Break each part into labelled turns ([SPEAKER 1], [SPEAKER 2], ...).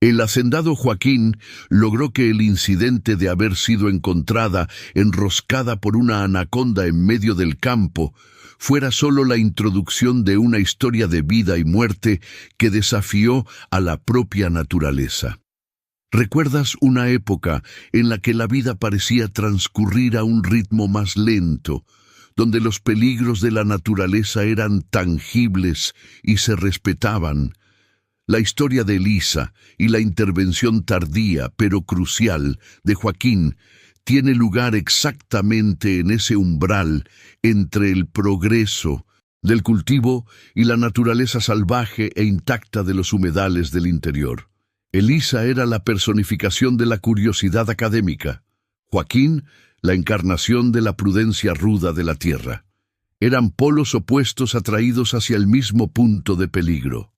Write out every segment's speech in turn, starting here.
[SPEAKER 1] El hacendado Joaquín logró que el incidente de haber sido encontrada enroscada por una anaconda en medio del campo fuera solo la introducción de una historia de vida y muerte que desafió a la propia naturaleza. ¿Recuerdas una época en la que la vida parecía transcurrir a un ritmo más lento, donde los peligros de la naturaleza eran tangibles y se respetaban? La historia de Elisa y la intervención tardía, pero crucial, de Joaquín tiene lugar exactamente en ese umbral entre el progreso del cultivo y la naturaleza salvaje e intacta de los humedales del interior. Elisa era la personificación de la curiosidad académica, Joaquín la encarnación de la prudencia ruda de la tierra. Eran polos opuestos atraídos hacia el mismo punto de peligro.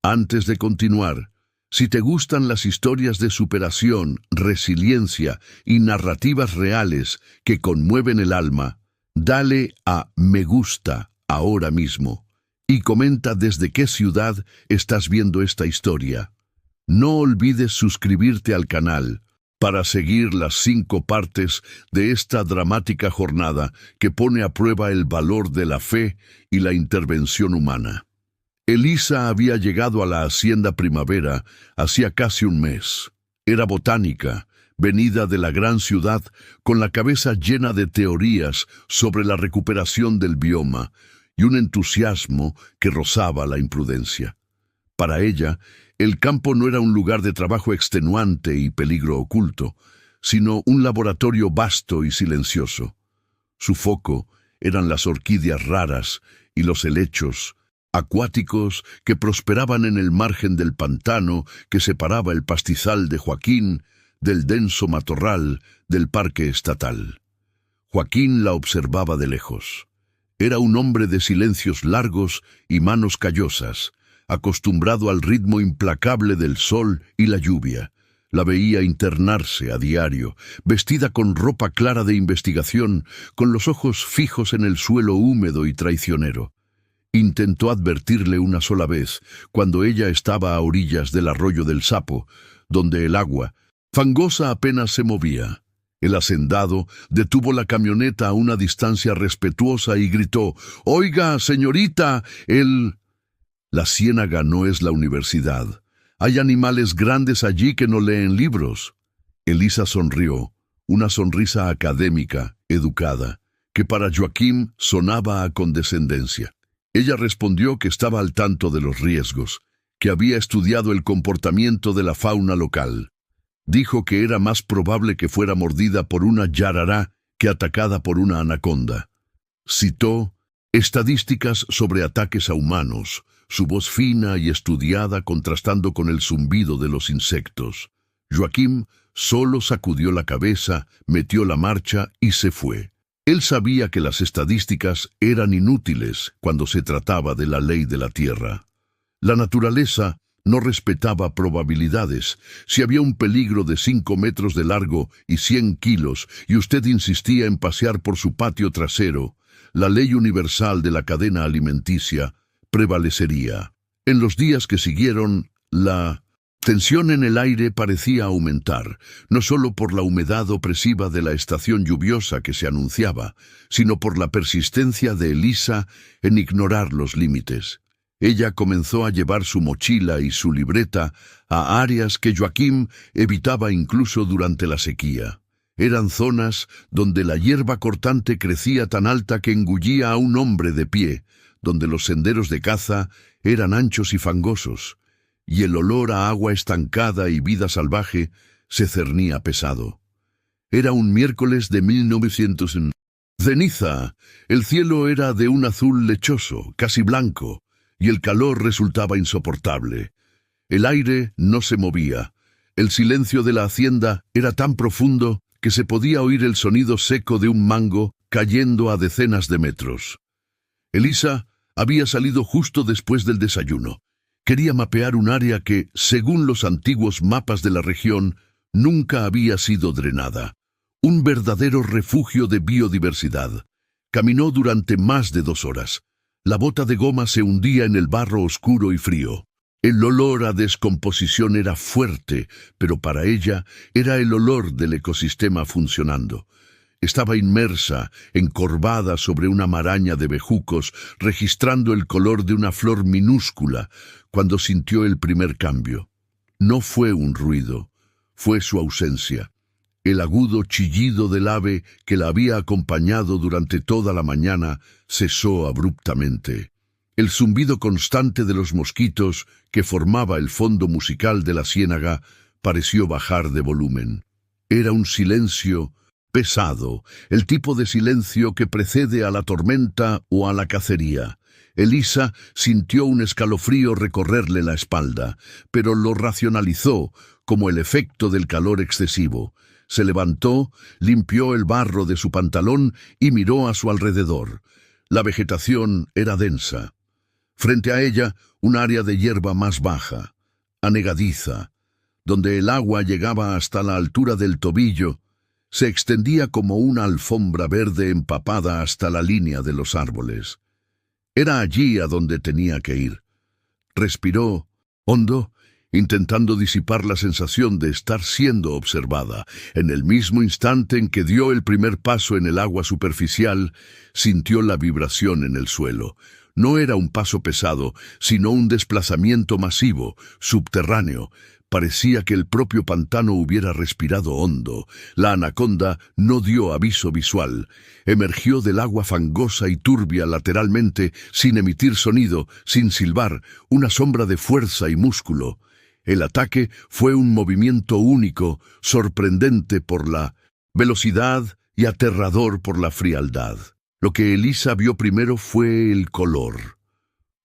[SPEAKER 1] Antes de continuar, si te gustan las historias de superación, resiliencia y narrativas reales que conmueven el alma, dale a me gusta ahora mismo y comenta desde qué ciudad estás viendo esta historia. No olvides suscribirte al canal para seguir las 5 partes de esta dramática jornada que pone a prueba el valor de la fe y la intervención humana. Elisa había llegado a la hacienda Primavera hacía casi un mes. Era botánica, venida de la gran ciudad con la cabeza llena de teorías sobre la recuperación del bioma y un entusiasmo que rozaba la imprudencia. Para ella, el campo no era un lugar de trabajo extenuante y peligro oculto, sino un laboratorio vasto y silencioso. Su foco eran las orquídeas raras y los helechos acuáticos que prosperaban en el margen del pantano que separaba el pastizal de Joaquín del denso matorral del parque estatal. Joaquín la observaba de lejos. Era un hombre de silencios largos y manos callosas, acostumbrado al ritmo implacable del sol y la lluvia. La veía internarse a diario, vestida con ropa clara de investigación, con los ojos fijos en el suelo húmedo y traicionero. Intentó advertirle una sola vez, cuando ella estaba a orillas del arroyo del Sapo, donde el agua, fangosa, apenas se movía. El hacendado detuvo la camioneta a una distancia respetuosa y gritó: «Oiga, señorita, La ciénaga no es la universidad. Hay animales grandes allí que no leen libros». Elisa sonrió, una sonrisa académica, educada, que para Joaquín sonaba a condescendencia. Ella respondió que estaba al tanto de los riesgos, que había estudiado el comportamiento de la fauna local. Dijo que era más probable que fuera mordida por una yarará que atacada por una anaconda. Citó estadísticas sobre ataques a humanos, su voz fina y estudiada contrastando con el zumbido de los insectos. Joaquín solo sacudió la cabeza, metió la marcha y se fue. Él sabía que las estadísticas eran inútiles cuando se trataba de la ley de la tierra. La naturaleza no respetaba probabilidades. Si había un peligro de 5 metros de largo y 100 kilos y usted insistía en pasear por su patio trasero, la ley universal de la cadena alimenticia prevalecería. En los días que siguieron, la tensión en el aire parecía aumentar, no solo por la humedad opresiva de la estación lluviosa que se anunciaba, sino por la persistencia de Elisa en ignorar los límites. Ella comenzó a llevar su mochila y su libreta a áreas que Joaquín evitaba incluso durante la sequía. Eran zonas donde la hierba cortante crecía tan alta que engullía a un hombre de pie, donde los senderos de caza eran anchos y fangosos, y el olor a agua estancada y vida salvaje se cernía pesado. Era un miércoles de 1900. Ceniza. El cielo era de un azul lechoso, casi blanco, y el calor resultaba insoportable. El aire no se movía. El silencio de la hacienda era tan profundo que se podía oír el sonido seco de un mango cayendo a decenas de metros. Elisa había salido justo después del desayuno. Quería mapear un área que, según los antiguos mapas de la región, nunca había sido drenada. Un verdadero refugio de biodiversidad. Caminó durante más de 2 horas. La bota de goma se hundía en el barro oscuro y frío. El olor a descomposición era fuerte, pero para ella era el olor del ecosistema funcionando. Estaba inmersa, encorvada sobre una maraña de bejucos, registrando el color de una flor minúscula, cuando sintió el primer cambio. No fue un ruido, fue su ausencia. El agudo chillido del ave que la había acompañado durante toda la mañana cesó abruptamente. El zumbido constante de los mosquitos, que formaba el fondo musical de la ciénaga, pareció bajar de volumen. Era un silencio pesado, el tipo de silencio que precede a la tormenta o a la cacería. Elisa sintió un escalofrío recorrerle la espalda, pero lo racionalizó como el efecto del calor excesivo. Se levantó, limpió el barro de su pantalón y miró a su alrededor. La vegetación era densa. Frente a ella, un área de hierba más baja, anegadiza, donde el agua llegaba hasta la altura del tobillo, se extendía como una alfombra verde empapada hasta la línea de los árboles. Era allí a donde tenía que ir. Respiró hondo, intentando disipar la sensación de estar siendo observada. En el mismo instante en que dio el primer paso en el agua superficial, sintió la vibración en el suelo. No era un paso pesado, sino un desplazamiento masivo, subterráneo. Parecía que el propio pantano hubiera respirado hondo. La anaconda no dio aviso visual. Emergió del agua fangosa y turbia lateralmente, sin emitir sonido, sin silbar, una sombra de fuerza y músculo. El ataque fue un movimiento único, sorprendente por la velocidad y aterrador por la frialdad. Lo que Elisa vio primero fue el color.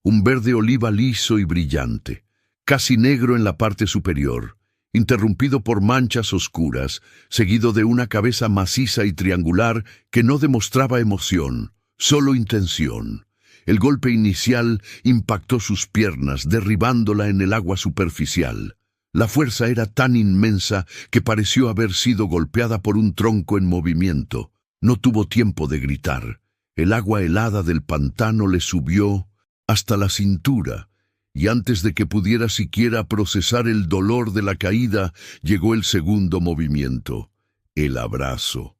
[SPEAKER 1] Un verde oliva liso y brillante, casi negro en la parte superior, interrumpido por manchas oscuras, seguido de una cabeza maciza y triangular que no demostraba emoción, solo intención. El golpe inicial impactó sus piernas, derribándola en el agua superficial. La fuerza era tan inmensa que pareció haber sido golpeada por un tronco en movimiento. No tuvo tiempo de gritar. El agua helada del pantano le subió hasta la cintura, y antes de que pudiera siquiera procesar el dolor de la caída, llegó el segundo movimiento, el abrazo.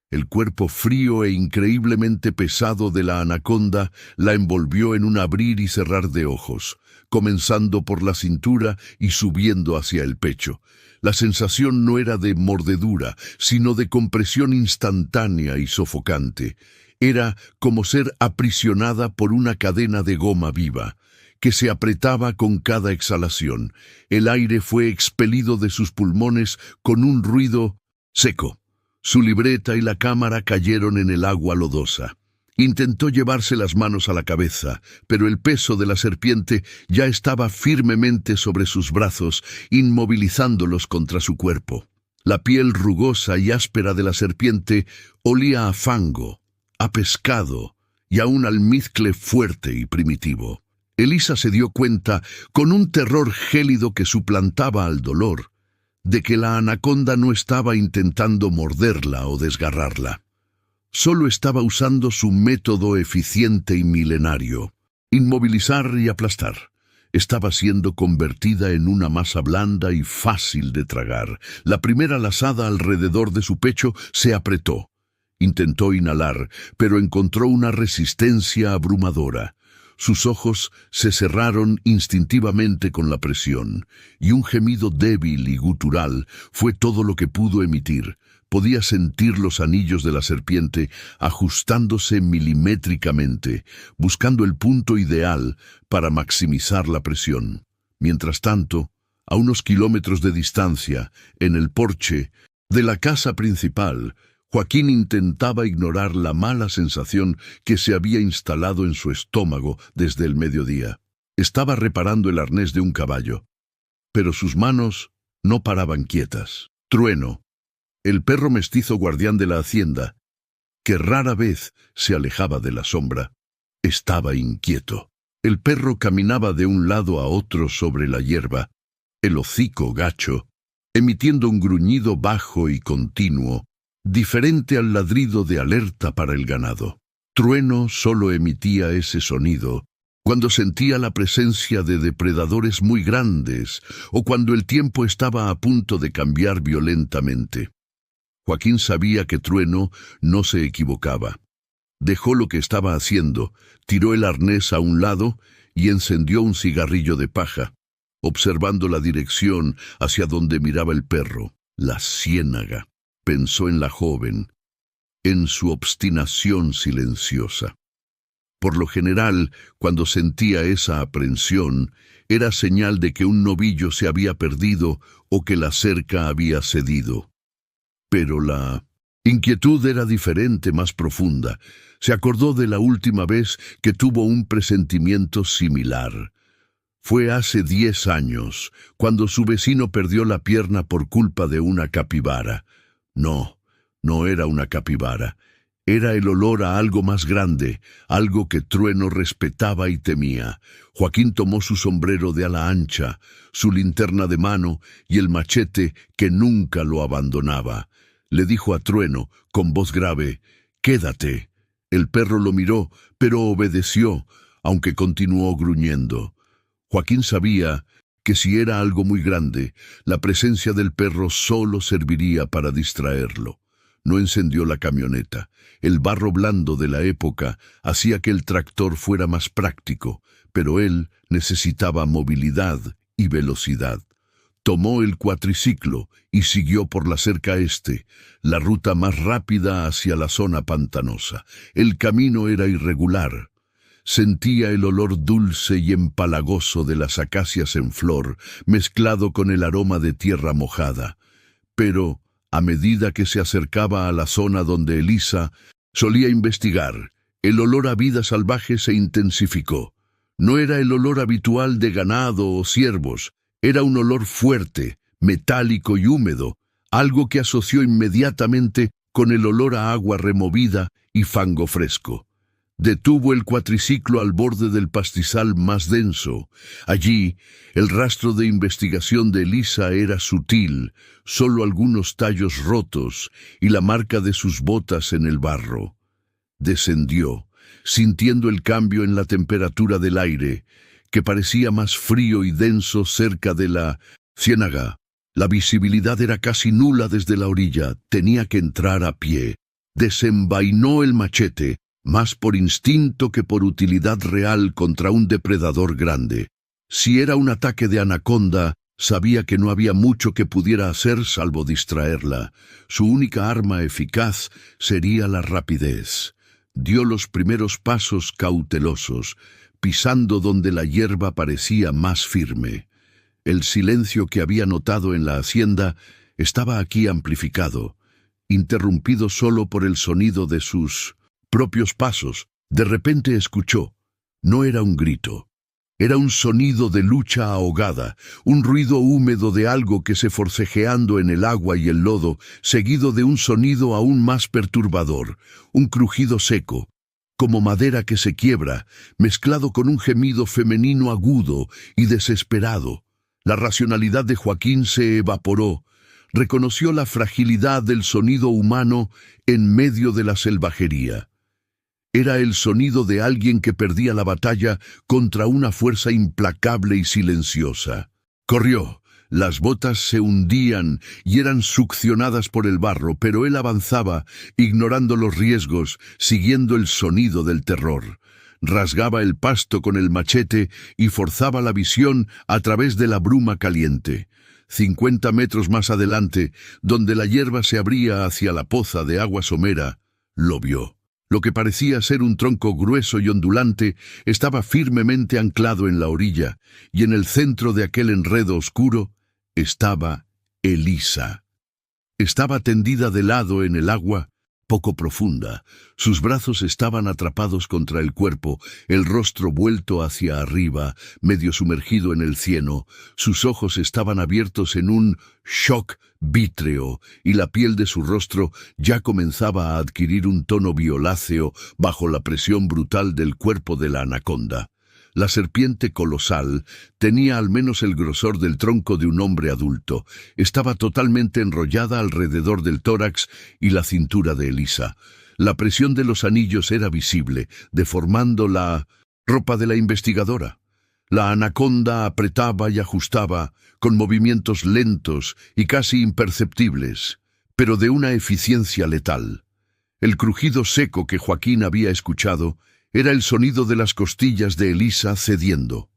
[SPEAKER 1] El cuerpo frío e increíblemente pesado de la anaconda la envolvió en un abrir y cerrar de ojos, comenzando por la cintura y subiendo hacia el pecho. La sensación no era de mordedura, sino de compresión instantánea y sofocante. Era como ser aprisionada por una cadena de goma viva, que se apretaba con cada exhalación. El aire fue expelido de sus pulmones con un ruido seco. Su libreta y la cámara cayeron en el agua lodosa. Intentó llevarse las manos a la cabeza, pero el peso de la serpiente ya estaba firmemente sobre sus brazos, inmovilizándolos contra su cuerpo. La piel rugosa y áspera de la serpiente olía a fango, a pescado y a un almizcle fuerte y primitivo. Elisa se dio cuenta, con un terror gélido que suplantaba al dolor, de que la anaconda no estaba intentando morderla o desgarrarla. Solo estaba usando su método eficiente y milenario: inmovilizar y aplastar. Estaba siendo convertida en una masa blanda y fácil de tragar. La primera lazada alrededor de su pecho se apretó. Intentó inhalar, pero encontró una resistencia abrumadora. Sus ojos se cerraron instintivamente con la presión, y un gemido débil y gutural fue todo lo que pudo emitir. Podía sentir los anillos de la serpiente ajustándose milimétricamente, buscando el punto ideal para maximizar la presión. Mientras tanto, a unos kilómetros de distancia, en el porche de la casa principal, Joaquín intentaba ignorar la mala sensación que se había instalado en su estómago desde el mediodía. Estaba reparando el arnés de un caballo, pero sus manos no paraban quietas. Trueno, el perro mestizo guardián de la hacienda, que rara vez se alejaba de la sombra, estaba inquieto. El perro caminaba de un lado a otro sobre la hierba, el hocico gacho, emitiendo un gruñido bajo y continuo, diferente al ladrido de alerta para el ganado. Trueno solo emitía ese sonido cuando sentía la presencia de depredadores muy grandes o cuando el tiempo estaba a punto de cambiar violentamente. Joaquín sabía que Trueno no se equivocaba. Dejó lo que estaba haciendo, tiró el arnés a un lado y encendió un cigarrillo de paja, observando la dirección hacia donde miraba el perro. La ciénaga. Pensó en la joven, en su obstinación silenciosa. Por lo general, cuando sentía esa aprensión, era señal de que un novillo se había perdido o que la cerca había cedido. Pero la inquietud era diferente, más profunda. Se acordó de la última vez que tuvo un presentimiento similar. Fue hace 10 años, cuando su vecino perdió la pierna por culpa de una capibara. No, no era una capibara. Era el olor a algo más grande, algo que Trueno respetaba y temía. Joaquín tomó su sombrero de ala ancha, su linterna de mano y el machete que nunca lo abandonaba. Le dijo a Trueno, con voz grave, «Quédate». El perro lo miró, pero obedeció, aunque continuó gruñendo. Joaquín sabía que si era algo muy grande, la presencia del perro solo serviría para distraerlo. No encendió la camioneta. El barro blando de la época hacía que el tractor fuera más práctico, pero él necesitaba movilidad y velocidad. Tomó el cuatriciclo y siguió por la cerca este, la ruta más rápida hacia la zona pantanosa. El camino era irregular. Sentía el olor dulce y empalagoso de las acacias en flor, mezclado con el aroma de tierra mojada. Pero, a medida que se acercaba a la zona donde Elisa solía investigar, el olor a vida salvaje se intensificó. No era el olor habitual de ganado o ciervos, era un olor fuerte, metálico y húmedo, algo que asoció inmediatamente con el olor a agua removida y fango fresco. Detuvo el cuatriciclo al borde del pastizal más denso. Allí, el rastro de investigación de Elisa era sutil, solo algunos tallos rotos y la marca de sus botas en el barro. Descendió, sintiendo el cambio en la temperatura del aire, que parecía más frío y denso cerca de la ciénaga. La visibilidad era casi nula desde la orilla, tenía que entrar a pie. Desenvainó el machete, más por instinto que por utilidad real contra un depredador grande. Si era un ataque de anaconda, sabía que no había mucho que pudiera hacer salvo distraerla. Su única arma eficaz sería la rapidez. Dio los primeros pasos cautelosos, pisando donde la hierba parecía más firme. El silencio que había notado en la hacienda estaba aquí amplificado, interrumpido solo por el sonido de sus propios pasos. De repente escuchó. No era un grito. Era un sonido de lucha ahogada, un ruido húmedo de algo que se forcejeando en el agua y el lodo, seguido de un sonido aún más perturbador, un crujido seco, como madera que se quiebra, mezclado con un gemido femenino agudo y desesperado. La racionalidad de Joaquín se evaporó. Reconoció la fragilidad del sonido humano en medio de la selvajería. Era el sonido de alguien que perdía la batalla contra una fuerza implacable y silenciosa. Corrió. Las botas se hundían y eran succionadas por el barro, pero él avanzaba, ignorando los riesgos, siguiendo el sonido del terror. Rasgaba el pasto con el machete y forzaba la visión a través de la bruma caliente. 50 metros más adelante, donde la hierba se abría hacia la poza de agua somera, lo vio. Lo que parecía ser un tronco grueso y ondulante estaba firmemente anclado en la orilla, y en el centro de aquel enredo oscuro estaba Elisa. Estaba tendida de lado en el agua, poco profunda. Sus brazos estaban atrapados contra el cuerpo, el rostro vuelto hacia arriba, medio sumergido en el cieno. Sus ojos estaban abiertos en un shock vítreo, y la piel de su rostro ya comenzaba a adquirir un tono violáceo bajo la presión brutal del cuerpo de la anaconda. La serpiente colosal tenía al menos el grosor del tronco de un hombre adulto. Estaba totalmente enrollada alrededor del tórax y la cintura de Elisa. La presión de los anillos era visible, deformando la Ropa de la investigadora. La anaconda apretaba y ajustaba, con movimientos lentos y casi imperceptibles, pero de una eficiencia letal. El crujido seco que Joaquín había escuchado era el sonido de las costillas de Elisa cediendo.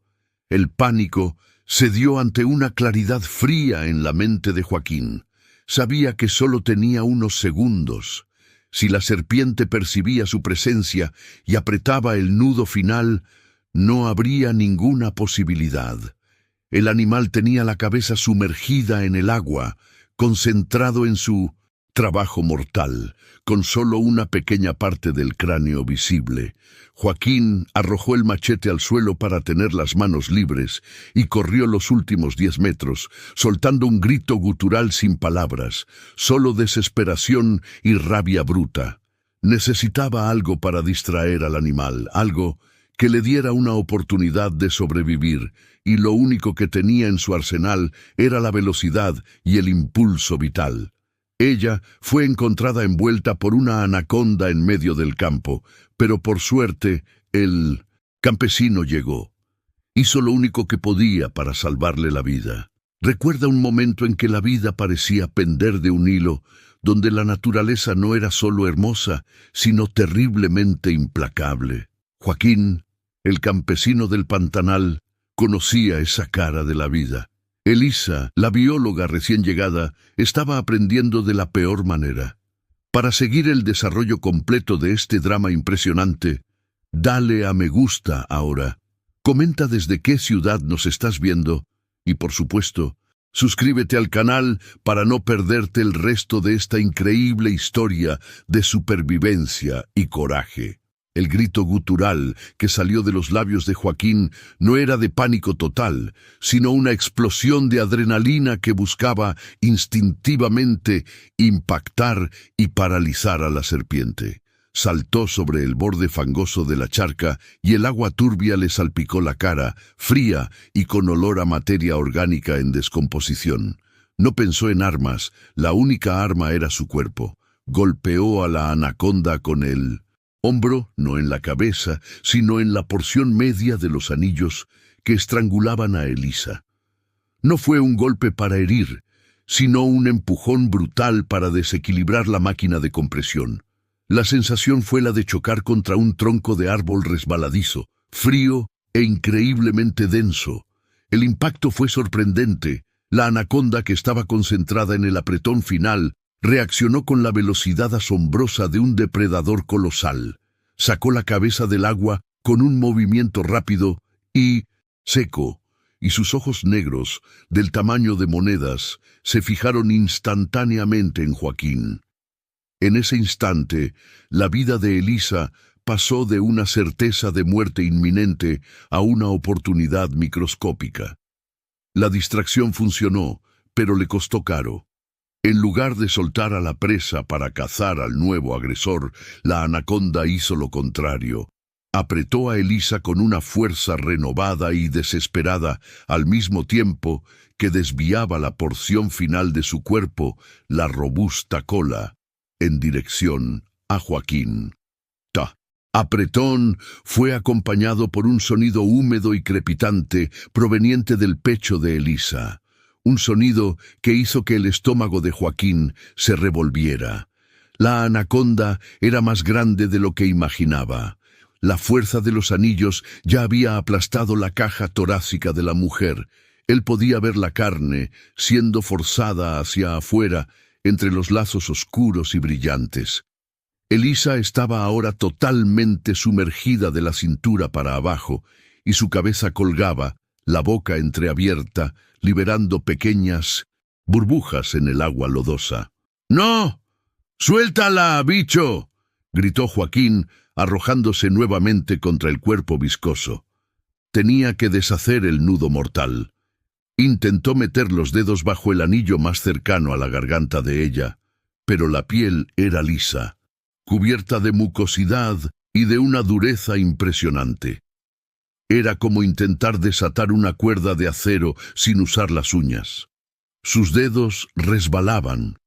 [SPEAKER 1] El pánico se dio ante una claridad fría en la mente de Joaquín. Sabía que solo tenía unos segundos. Si la serpiente percibía su presencia y apretaba el nudo final, no habría ninguna posibilidad. El animal tenía la cabeza sumergida en el agua, concentrado en su trabajo mortal, con solo una pequeña parte del cráneo visible. Joaquín arrojó el machete al suelo para tener las manos libres y corrió los últimos 10 metros, soltando un grito gutural sin palabras, solo desesperación y rabia bruta. Necesitaba algo para distraer al animal, algo que le diera una oportunidad de sobrevivir, y lo único que tenía en su arsenal era la velocidad y el impulso vital. Ella fue encontrada envuelta por una anaconda en medio del campo, pero por suerte el campesino llegó. Hizo lo único que podía para salvarle la vida. Recuerda un momento en que la vida parecía pender de un hilo, donde la naturaleza no era solo hermosa, sino terriblemente implacable. Joaquín, el campesino del Pantanal, conocía esa cara de la vida. Elisa, la bióloga recién llegada, estaba aprendiendo de la peor manera. Para seguir el desarrollo completo de este drama impresionante, dale a me gusta ahora. Comenta desde qué ciudad nos estás viendo y, por supuesto, suscríbete al canal para no perderte el resto de esta increíble historia de supervivencia y coraje. El grito gutural que salió de los labios de Joaquín no era de pánico total, sino una explosión de adrenalina que buscaba instintivamente impactar y paralizar a la serpiente. Saltó sobre el borde fangoso de la charca y el agua turbia le salpicó la cara, fría y con olor a materia orgánica en descomposición. No pensó en armas, la única arma era su cuerpo. Golpeó a la anaconda con el hombro, no en la cabeza, sino en la porción media de los anillos que estrangulaban a Elisa. No fue un golpe para herir, sino un empujón brutal para desequilibrar la máquina de compresión. La sensación fue la de chocar contra un tronco de árbol resbaladizo, frío e increíblemente denso. El impacto fue sorprendente. La anaconda, que estaba concentrada en el apretón final, reaccionó con la velocidad asombrosa de un depredador colosal. Sacó la cabeza del agua con un movimiento rápido y seco, y sus ojos negros, del tamaño de monedas, se fijaron instantáneamente en Joaquín. En ese instante, la vida de Elisa pasó de una certeza de muerte inminente a una oportunidad microscópica. La distracción funcionó, pero le costó caro. En lugar de soltar a la presa para cazar al nuevo agresor, la anaconda hizo lo contrario. Apretó a Elisa con una fuerza renovada y desesperada, al mismo tiempo que desviaba la porción final de su cuerpo, la robusta cola, en dirección a Joaquín. Apretón fue acompañado por un sonido húmedo y crepitante proveniente del pecho de Elisa. Un sonido que hizo que el estómago de Joaquín se revolviera. La anaconda era más grande de lo que imaginaba. La fuerza de los anillos ya había aplastado la caja torácica de la mujer. Él podía ver la carne siendo forzada hacia afuera entre los lazos oscuros y brillantes. Elisa estaba ahora totalmente sumergida de la cintura para abajo, y su cabeza colgaba, la boca entreabierta, liberando pequeñas burbujas en el agua lodosa. ¡No! ¡Suéltala, bicho!, gritó Joaquín, arrojándose nuevamente contra el cuerpo viscoso. Tenía que deshacer el nudo mortal. Intentó meter los dedos bajo el anillo más cercano a la garganta de ella, pero la piel era lisa, cubierta de mucosidad y de una dureza impresionante. Era como intentar desatar una cuerda de acero sin usar las uñas. Sus dedos resbalaban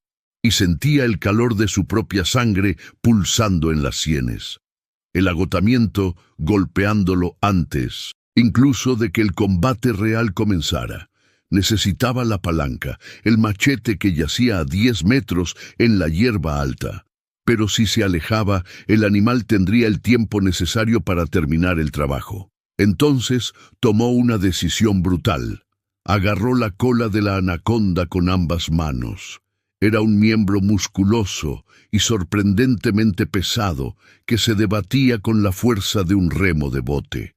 [SPEAKER 1] y sentía el calor de su propia sangre pulsando en las sienes. el agotamiento golpeándolo antes, incluso de que el combate real comenzara. Necesitaba la palanca, el machete que yacía a 10 metros en la hierba alta. Pero si se alejaba, el animal tendría el tiempo necesario para terminar el trabajo. Entonces tomó una decisión brutal. Agarró la cola de la anaconda con ambas manos. Era un miembro musculoso y sorprendentemente pesado que se debatía con la fuerza de un remo de bote.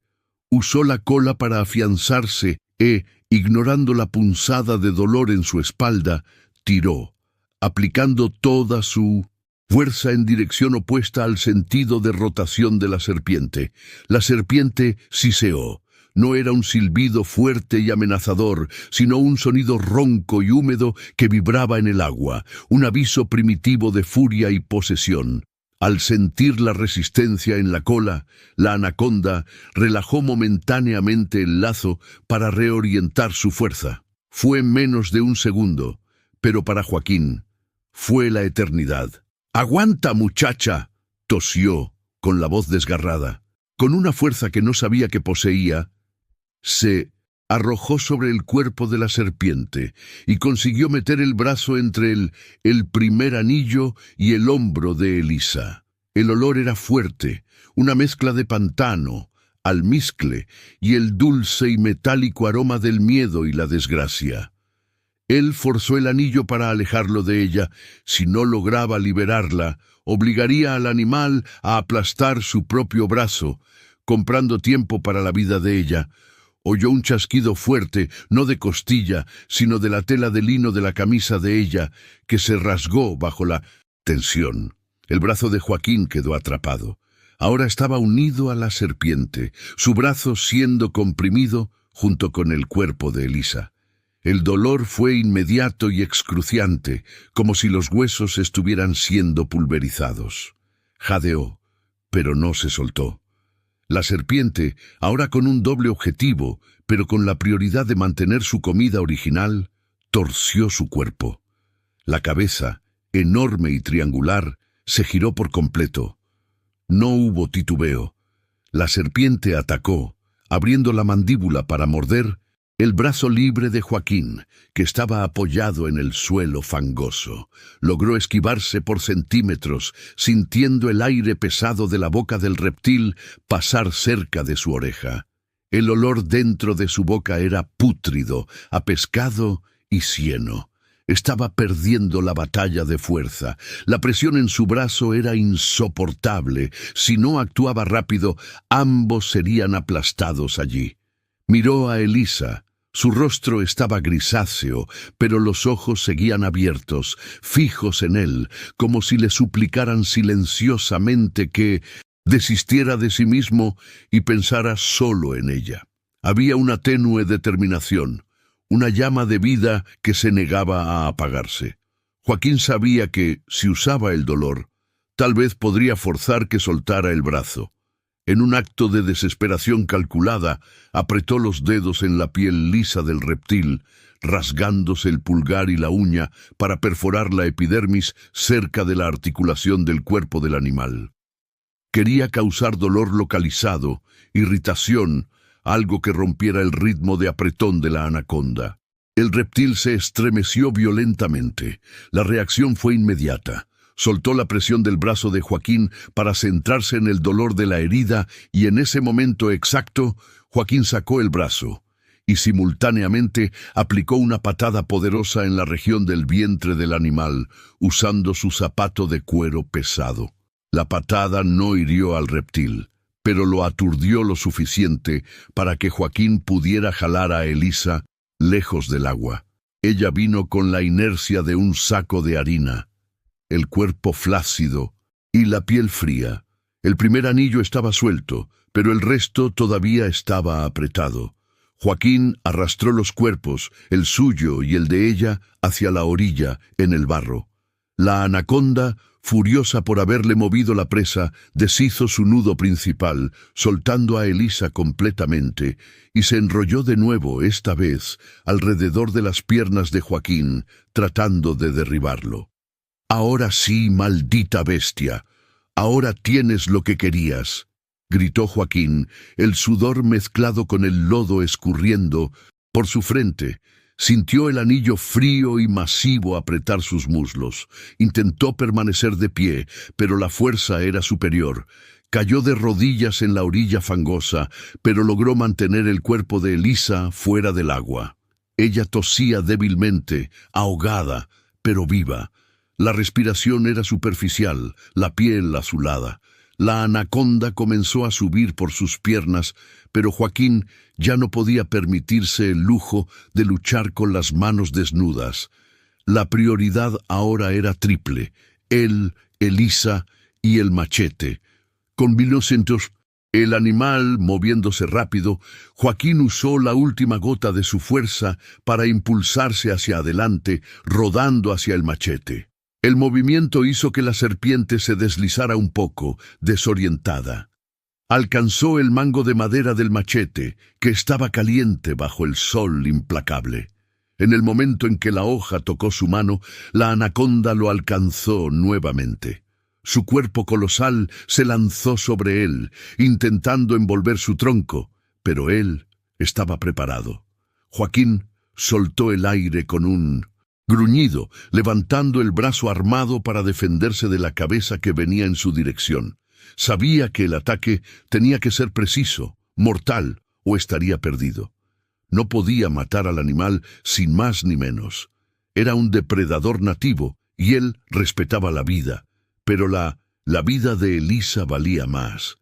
[SPEAKER 1] Usó la cola para afianzarse e, ignorando la punzada de dolor en su espalda, tiró, aplicando toda su fuerza en dirección opuesta al sentido de rotación de la serpiente. La serpiente siseó. No era un silbido fuerte y amenazador, sino un sonido ronco y húmedo que vibraba en el agua, un aviso primitivo de furia y posesión. Al sentir la resistencia en la cola, la anaconda relajó momentáneamente el lazo para reorientar su fuerza. Fue menos de un segundo, pero para Joaquín fue la eternidad. «¡Aguanta, muchacha!», tosió con la voz desgarrada. Con una fuerza que no sabía que poseía, se arrojó sobre el cuerpo de la serpiente y consiguió meter el brazo entre el primer anillo y el hombro de Elisa. El olor era fuerte, una mezcla de pantano, almizcle y el dulce y metálico aroma del miedo y la desgracia. Él forzó el anillo para alejarlo de ella. Si no lograba liberarla, obligaría al animal a aplastar su propio brazo, comprando tiempo para la vida de ella. Oyó un chasquido fuerte, no de costilla, sino de la tela de lino de la camisa de ella, que se rasgó bajo la tensión. El brazo de Joaquín quedó atrapado. Ahora estaba unido a la serpiente, su brazo siendo comprimido junto con el cuerpo de Elisa. El dolor fue inmediato y excruciante, como si los huesos estuvieran siendo pulverizados. Jadeó, pero no se soltó. La serpiente, ahora con un doble objetivo, pero con la prioridad de mantener su comida original, torció su cuerpo. La cabeza, enorme y triangular, se giró por completo. No hubo titubeo. La serpiente atacó, abriendo la mandíbula para morder el brazo libre de Joaquín, que estaba apoyado en el suelo fangoso. Logró esquivarse por centímetros, sintiendo el aire pesado de la boca del reptil pasar cerca de su oreja. El olor dentro de su boca era pútrido, a pescado y cieno. Estaba perdiendo la batalla de fuerza. La presión en su brazo era insoportable. Si no actuaba rápido, ambos serían aplastados allí. Miró a Elisa. Su rostro estaba grisáceo, pero los ojos seguían abiertos, fijos en él, como si le suplicaran silenciosamente que desistiera de sí mismo y pensara solo en ella. Había una tenue determinación, una llama de vida que se negaba a apagarse. Joaquín sabía que, si usaba el dolor, tal vez podría forzar que soltara el brazo. En un acto de desesperación calculada, apretó los dedos en la piel lisa del reptil, rasgándose el pulgar y la uña para perforar la epidermis cerca de la articulación del cuerpo del animal. Quería causar dolor localizado, irritación, algo que rompiera el ritmo de apretón de la anaconda. El reptil se estremeció violentamente. La reacción fue inmediata. Soltó la presión del brazo de Joaquín para centrarse en el dolor de la herida y en ese momento exacto, Joaquín sacó el brazo y simultáneamente aplicó una patada poderosa en la región del vientre del animal, usando su zapato de cuero pesado. La patada no hirió al reptil, pero lo aturdió lo suficiente para que Joaquín pudiera jalar a Elisa lejos del agua. Ella vino con la inercia de un saco de harina, el cuerpo flácido y la piel fría. El primer anillo estaba suelto, pero el resto todavía estaba apretado. Joaquín arrastró los cuerpos, el suyo y el de ella, hacia la orilla, en el barro. La anaconda, furiosa por haberle movido la presa, deshizo su nudo principal, soltando a Elisa completamente, y se enrolló de nuevo, esta vez, alrededor de las piernas de Joaquín, tratando de derribarlo. «Ahora sí, maldita bestia», Ahora tienes lo que querías, gritó Joaquín, el sudor mezclado con el lodo escurriendo por su frente. Sintió el anillo frío y masivo apretar sus muslos. Intentó permanecer de pie, pero la fuerza era superior. Cayó de rodillas en la orilla fangosa, pero logró mantener el cuerpo de Elisa fuera del agua. Ella tosía débilmente, ahogada, pero viva. La respiración era superficial, la piel azulada. La anaconda comenzó a subir por sus piernas, pero Joaquín ya no podía permitirse el lujo de luchar con las manos desnudas. La prioridad ahora era triple: él, Elisa y el machete. Con violentos, el animal moviéndose rápido, Joaquín usó la última gota de su fuerza para impulsarse hacia adelante, rodando hacia el machete. El movimiento hizo que la serpiente se deslizara un poco, desorientada. Alcanzó el mango de madera del machete, que estaba caliente bajo el sol implacable. En el momento en que la hoja tocó su mano, la anaconda lo alcanzó nuevamente. Su cuerpo colosal se lanzó sobre él, intentando envolver su tronco, pero él estaba preparado. Joaquín soltó el aire con un gruñido, levantando el brazo armado para defenderse de la cabeza que venía en su dirección. Sabía que el ataque tenía que ser preciso, mortal, o estaría perdido. No podía matar al animal sin más ni menos. Era un depredador nativo, y él respetaba la vida, pero la vida de Elisa valía más.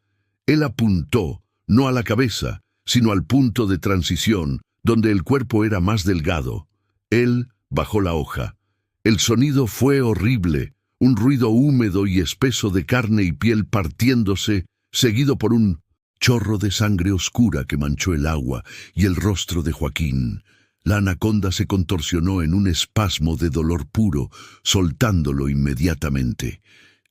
[SPEAKER 1] Él apuntó, no a la cabeza, sino al punto de transición, donde el cuerpo era más delgado. Él bajó la hoja. El sonido fue horrible, un ruido húmedo y espeso de carne y piel partiéndose, seguido por un chorro de sangre oscura que manchó el agua y el rostro de Joaquín. La anaconda se contorsionó en un espasmo de dolor puro, soltándolo inmediatamente.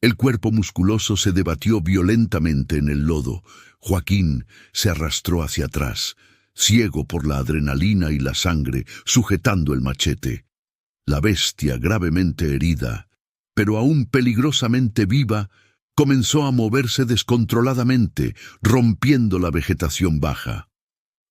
[SPEAKER 1] El cuerpo musculoso se debatió violentamente en el lodo. Joaquín se arrastró hacia atrás, ciego por la adrenalina y la sangre, sujetando el machete. La bestia, gravemente herida, pero aún peligrosamente viva, comenzó a moverse descontroladamente, rompiendo la vegetación baja.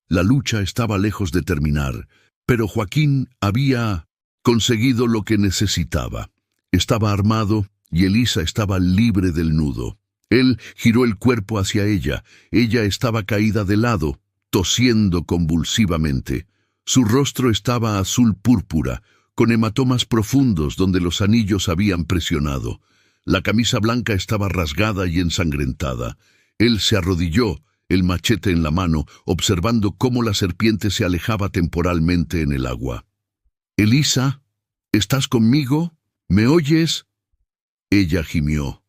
[SPEAKER 1] La lucha estaba lejos de terminar, pero Joaquín había conseguido lo que necesitaba. Estaba armado y Elisa estaba libre del nudo. Él giró el cuerpo hacia ella. Ella estaba caída de lado, tosiendo convulsivamente. Su rostro estaba azul púrpura, con hematomas profundos donde los anillos habían presionado. La camisa blanca estaba rasgada y ensangrentada. Él se arrodilló, el machete en la mano, observando cómo la serpiente se alejaba temporalmente en el agua. «Elisa, ¿estás conmigo? ¿Me oyes?» Ella gimió.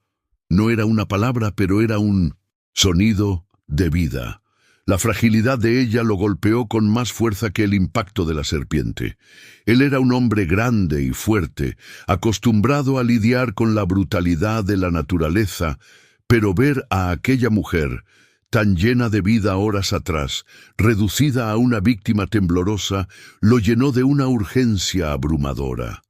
[SPEAKER 1] No era una palabra, pero era un sonido de vida. La fragilidad de ella lo golpeó con más fuerza que el impacto de la serpiente. Él era un hombre grande y fuerte, acostumbrado a lidiar con la brutalidad de la naturaleza, pero ver a aquella mujer, tan llena de vida horas atrás, reducida a una víctima temblorosa, lo llenó de una urgencia abrumadora.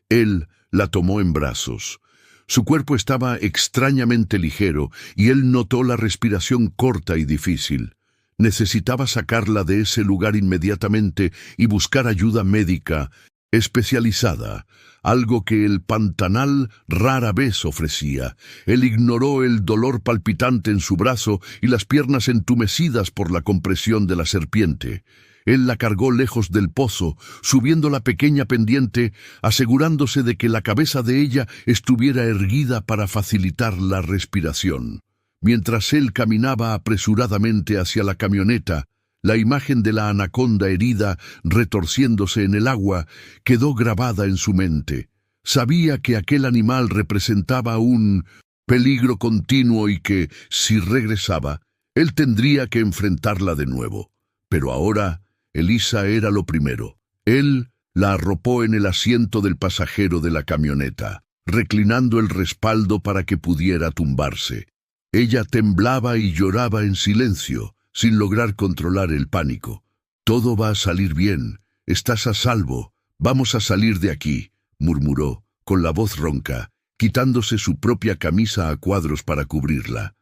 [SPEAKER 1] Él la tomó en brazos. Su cuerpo estaba extrañamente ligero y él notó la respiración corta y difícil. Necesitaba sacarla de ese lugar inmediatamente y buscar ayuda médica especializada, algo que el Pantanal rara vez ofrecía. Él ignoró el dolor palpitante en su brazo y las piernas entumecidas por la compresión de la serpiente. Él la cargó lejos del pozo, subiendo la pequeña pendiente, asegurándose de que la cabeza de ella estuviera erguida para facilitar la respiración. Mientras él caminaba apresuradamente hacia la camioneta, la imagen de la anaconda herida retorciéndose en el agua quedó grabada en su mente. Sabía que aquel animal representaba un peligro continuo y que, si regresaba, él tendría que enfrentarla de nuevo. Pero ahora, Elisa era lo primero. Él la arropó en el asiento del pasajero de la camioneta, reclinando el respaldo para que pudiera tumbarse. Ella temblaba y lloraba en silencio, sin lograr controlar el pánico. «Todo va a salir bien. Estás a salvo. Vamos a salir de aquí», murmuró, con la voz ronca. quitándose su propia camisa a cuadros para cubrirla.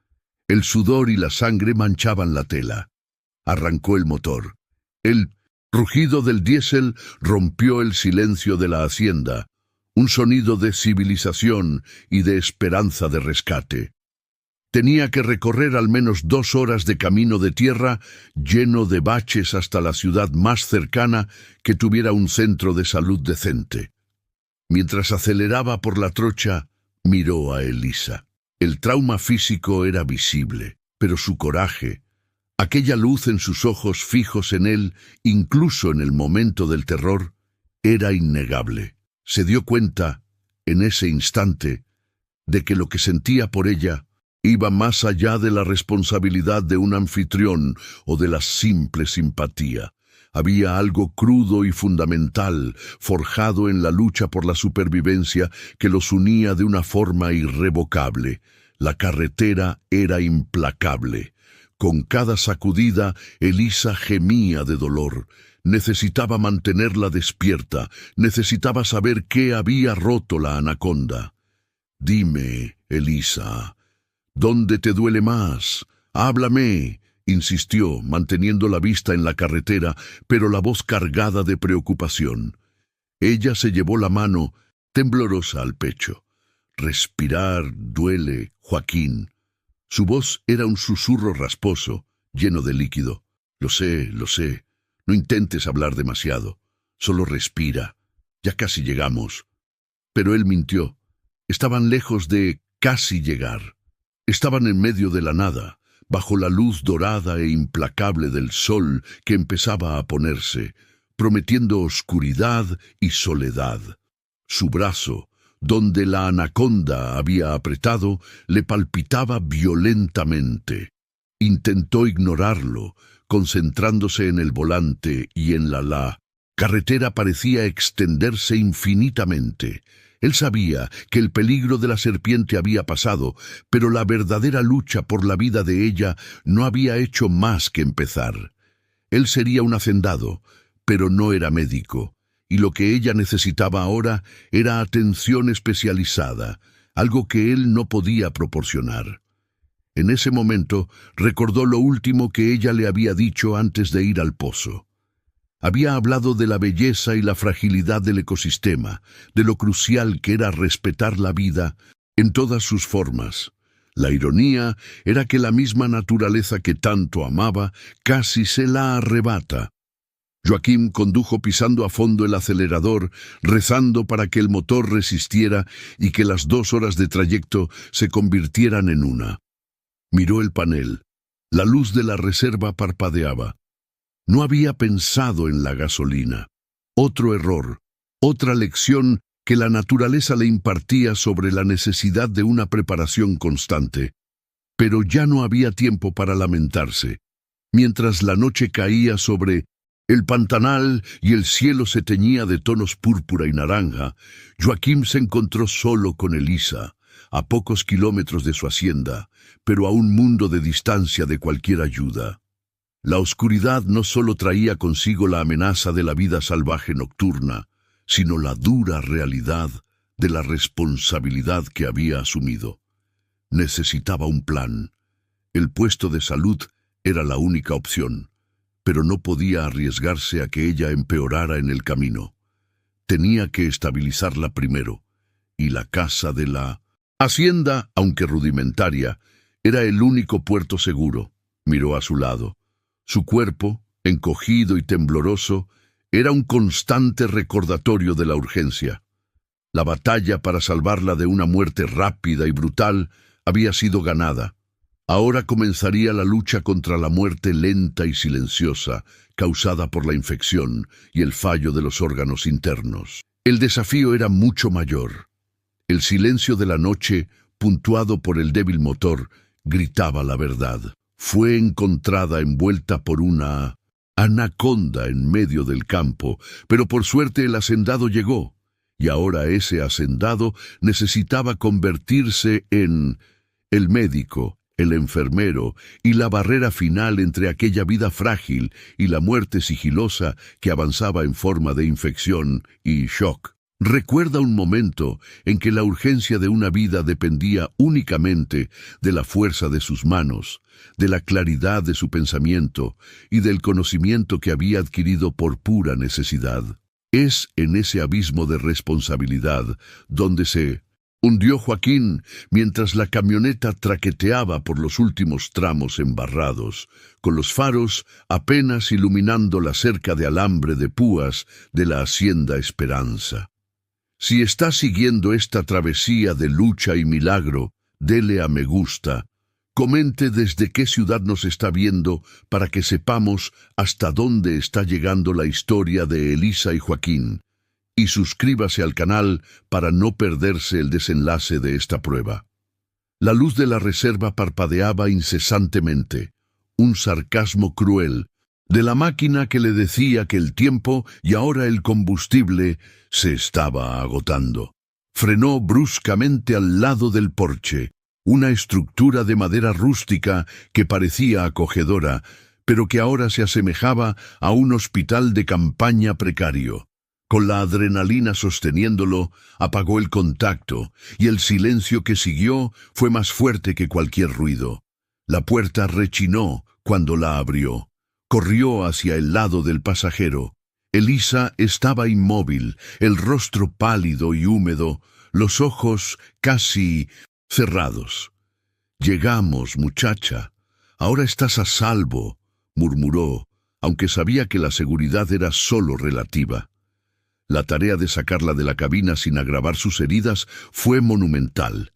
[SPEAKER 1] El sudor y la sangre manchaban la tela. Arrancó el motor. El rugido del diésel rompió el silencio de la hacienda, un sonido de civilización y de esperanza de rescate. Tenía que recorrer al menos 2 horas de camino de tierra lleno de baches hasta la ciudad más cercana que tuviera un centro de salud decente. Mientras aceleraba por la trocha, miró a Elisa. El trauma físico era visible, pero su coraje, aquella luz en sus ojos fijos en él, incluso en el momento del terror, era innegable. Se dio cuenta, en ese instante, de que lo que sentía por ella iba más allá de la responsabilidad de un anfitrión o de la simple simpatía. Había algo crudo y fundamental, forjado en la lucha por la supervivencia, que los unía de una forma irrevocable. La carretera era implacable. Con cada sacudida, Elisa gemía de dolor. Necesitaba mantenerla despierta, necesitaba saber qué había roto la anaconda. «Dime, Elisa, ¿dónde te duele más? Háblame», insistió, manteniendo la vista en la carretera, pero la voz cargada de preocupación. Ella se llevó la mano, temblorosa, al pecho. «Respirar duele, Joaquín». Su voz era un susurro rasposo, lleno de líquido. Lo sé. No intentes hablar demasiado. Solo respira. Ya casi llegamos». Pero él mintió. Estaban lejos de casi llegar. Estaban en medio de la nada, bajo la luz dorada e implacable del sol que empezaba a ponerse, prometiendo oscuridad y soledad. Su brazo, donde la anaconda había apretado, le palpitaba violentamente. Intentó ignorarlo, concentrándose en el volante y en la carretera parecía extenderse infinitamente. Él sabía que el peligro de la serpiente había pasado, pero la verdadera lucha por la vida de ella no había hecho más que empezar. Él sería un hacendado, pero no era médico, y lo que ella necesitaba ahora era atención especializada, algo que él no podía proporcionar. En ese momento recordó lo último que ella le había dicho antes de ir al pozo. Había hablado de la belleza y la fragilidad del ecosistema, de lo crucial que era respetar la vida en todas sus formas. La ironía era que la misma naturaleza que tanto amaba casi se la arrebata. Joaquín condujo pisando a fondo el acelerador, rezando para que el motor resistiera y que las 2 horas de trayecto se convirtieran en una. Miró el panel. La luz de la reserva parpadeaba. No había pensado en la gasolina. Otro error, otra lección que la naturaleza le impartía sobre la necesidad de una preparación constante. Pero ya no había tiempo para lamentarse. Mientras la noche caía sobre el pantanal y el cielo se teñía de tonos púrpura y naranja, Joaquín se encontró solo con Elisa, a pocos kilómetros de su hacienda, pero a un mundo de distancia de cualquier ayuda. La oscuridad no solo traía consigo la amenaza de la vida salvaje nocturna, sino la dura realidad de la responsabilidad que había asumido. Necesitaba un plan. El puesto de salud era la única opción, pero no podía arriesgarse a que ella empeorara en el camino. Tenía que estabilizarla primero, y la casa de la hacienda, aunque rudimentaria, era el único puerto seguro. Miró a su lado. Su cuerpo, encogido y tembloroso, era un constante recordatorio de la urgencia. La batalla para salvarla de una muerte rápida y brutal había sido ganada. Ahora comenzaría la lucha contra la muerte lenta y silenciosa, causada por la infección y el fallo de los órganos internos. El desafío era mucho mayor. El silencio de la noche, puntuado por el débil motor, gritaba la verdad. Fue encontrada envuelta por una anaconda en medio del campo, pero por suerte el hacendado llegó, y ahora ese hacendado necesitaba convertirse en el médico, el enfermero y la barrera final entre aquella vida frágil y la muerte sigilosa que avanzaba en forma de infección y shock. Recuerda un momento en que la urgencia de una vida dependía únicamente de la fuerza de sus manos, de la claridad de su pensamiento y del conocimiento que había adquirido por pura necesidad. Es en ese abismo de responsabilidad donde se hundió Joaquín mientras la camioneta traqueteaba por los últimos tramos embarrados, con los faros apenas iluminando la cerca de alambre de púas de la Hacienda Esperanza. Si está siguiendo esta travesía de lucha y milagro, dele a me gusta. Comente desde qué ciudad nos está viendo para que sepamos hasta dónde está llegando la historia de Elisa y Joaquín. Y suscríbase al canal para no perderse el desenlace de esta prueba. La luz de la reserva parpadeaba incesantemente, un sarcasmo cruel, de la máquina que le decía que el tiempo y ahora el combustible se estaba agotando. Frenó bruscamente al lado del porche, una estructura de madera rústica que parecía acogedora, pero que ahora se asemejaba a un hospital de campaña precario. Con la adrenalina sosteniéndolo, apagó el contacto, y el silencio que siguió fue más fuerte que cualquier ruido. La puerta rechinó cuando la abrió. Corrió hacia el lado del pasajero. Elisa estaba inmóvil, el rostro pálido y húmedo, los ojos casi cerrados. «Llegamos, muchacha. Ahora estás a salvo», murmuró, aunque sabía que la seguridad era solo relativa. La tarea de sacarla de la cabina sin agravar sus heridas fue monumental.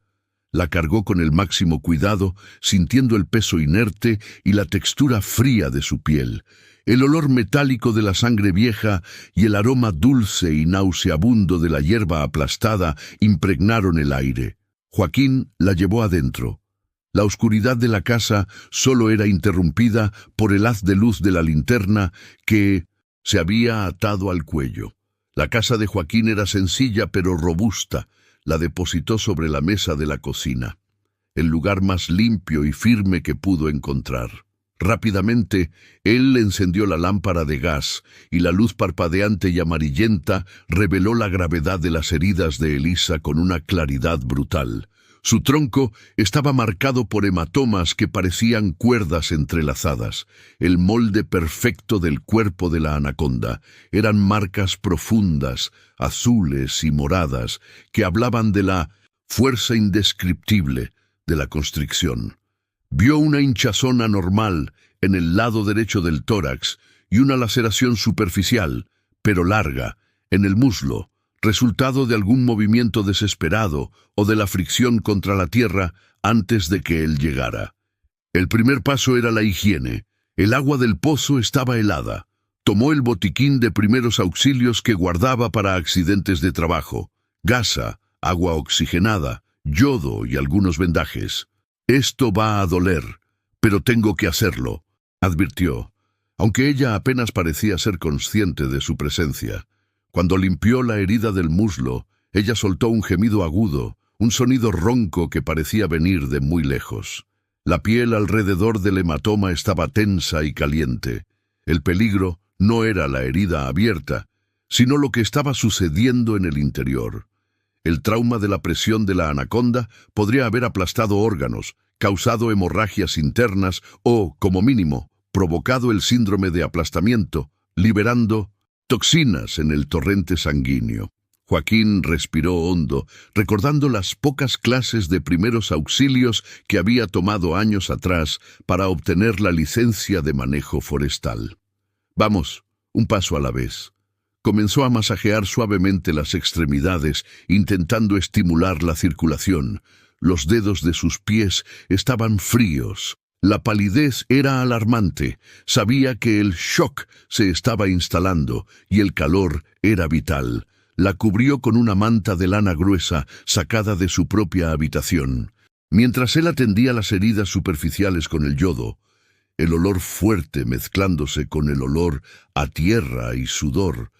[SPEAKER 1] La cargó con el máximo cuidado, sintiendo el peso inerte y la textura fría de su piel, el olor metálico de la sangre vieja y el aroma dulce y nauseabundo de la hierba aplastada impregnaron el aire. Joaquín la llevó adentro. La oscuridad de la casa solo era interrumpida por el haz de luz de la linterna que se había atado al cuello. La casa de Joaquín era sencilla pero robusta. La depositó sobre la mesa de la cocina, el lugar más limpio y firme que pudo encontrar. Rápidamente, él encendió la lámpara de gas y la luz parpadeante y amarillenta reveló la gravedad de las heridas de Elisa con una claridad brutal. Su tronco estaba marcado por hematomas que parecían cuerdas entrelazadas. El molde perfecto del cuerpo de la anaconda eran marcas profundas, azules y moradas, que hablaban de la fuerza indescriptible de la constricción. Vio una hinchazón anormal en el lado derecho del tórax y una laceración superficial, pero larga, en el muslo, resultado de algún movimiento desesperado o de la fricción contra la tierra antes de que él llegara. El primer paso era la higiene. El agua del pozo estaba helada. Tomó el botiquín de primeros auxilios que guardaba para accidentes de trabajo: gasa, agua oxigenada, yodo y algunos vendajes. «Esto va a doler, pero tengo que hacerlo», advirtió, aunque ella apenas parecía ser consciente de su presencia. Cuando limpió la herida del muslo, ella soltó un gemido agudo, un sonido ronco que parecía venir de muy lejos. La piel alrededor del hematoma estaba tensa y caliente. El peligro no era la herida abierta, sino lo que estaba sucediendo en el interior. El trauma de la presión de la anaconda podría haber aplastado órganos, causado hemorragias internas o, como mínimo, provocado el síndrome de aplastamiento, liberando toxinas en el torrente sanguíneo. Joaquín respiró hondo, recordando las pocas clases de primeros auxilios que había tomado años atrás para obtener la licencia de manejo forestal. «Vamos, un paso a la vez». Comenzó a masajear suavemente las extremidades, intentando estimular la circulación. Los dedos de sus pies estaban fríos. La palidez era alarmante. Sabía que el shock se estaba instalando y el calor era vital. La cubrió con una manta de lana gruesa sacada de su propia habitación. Mientras él atendía las heridas superficiales con el yodo, el olor fuerte mezclándose con el olor a tierra y sudor,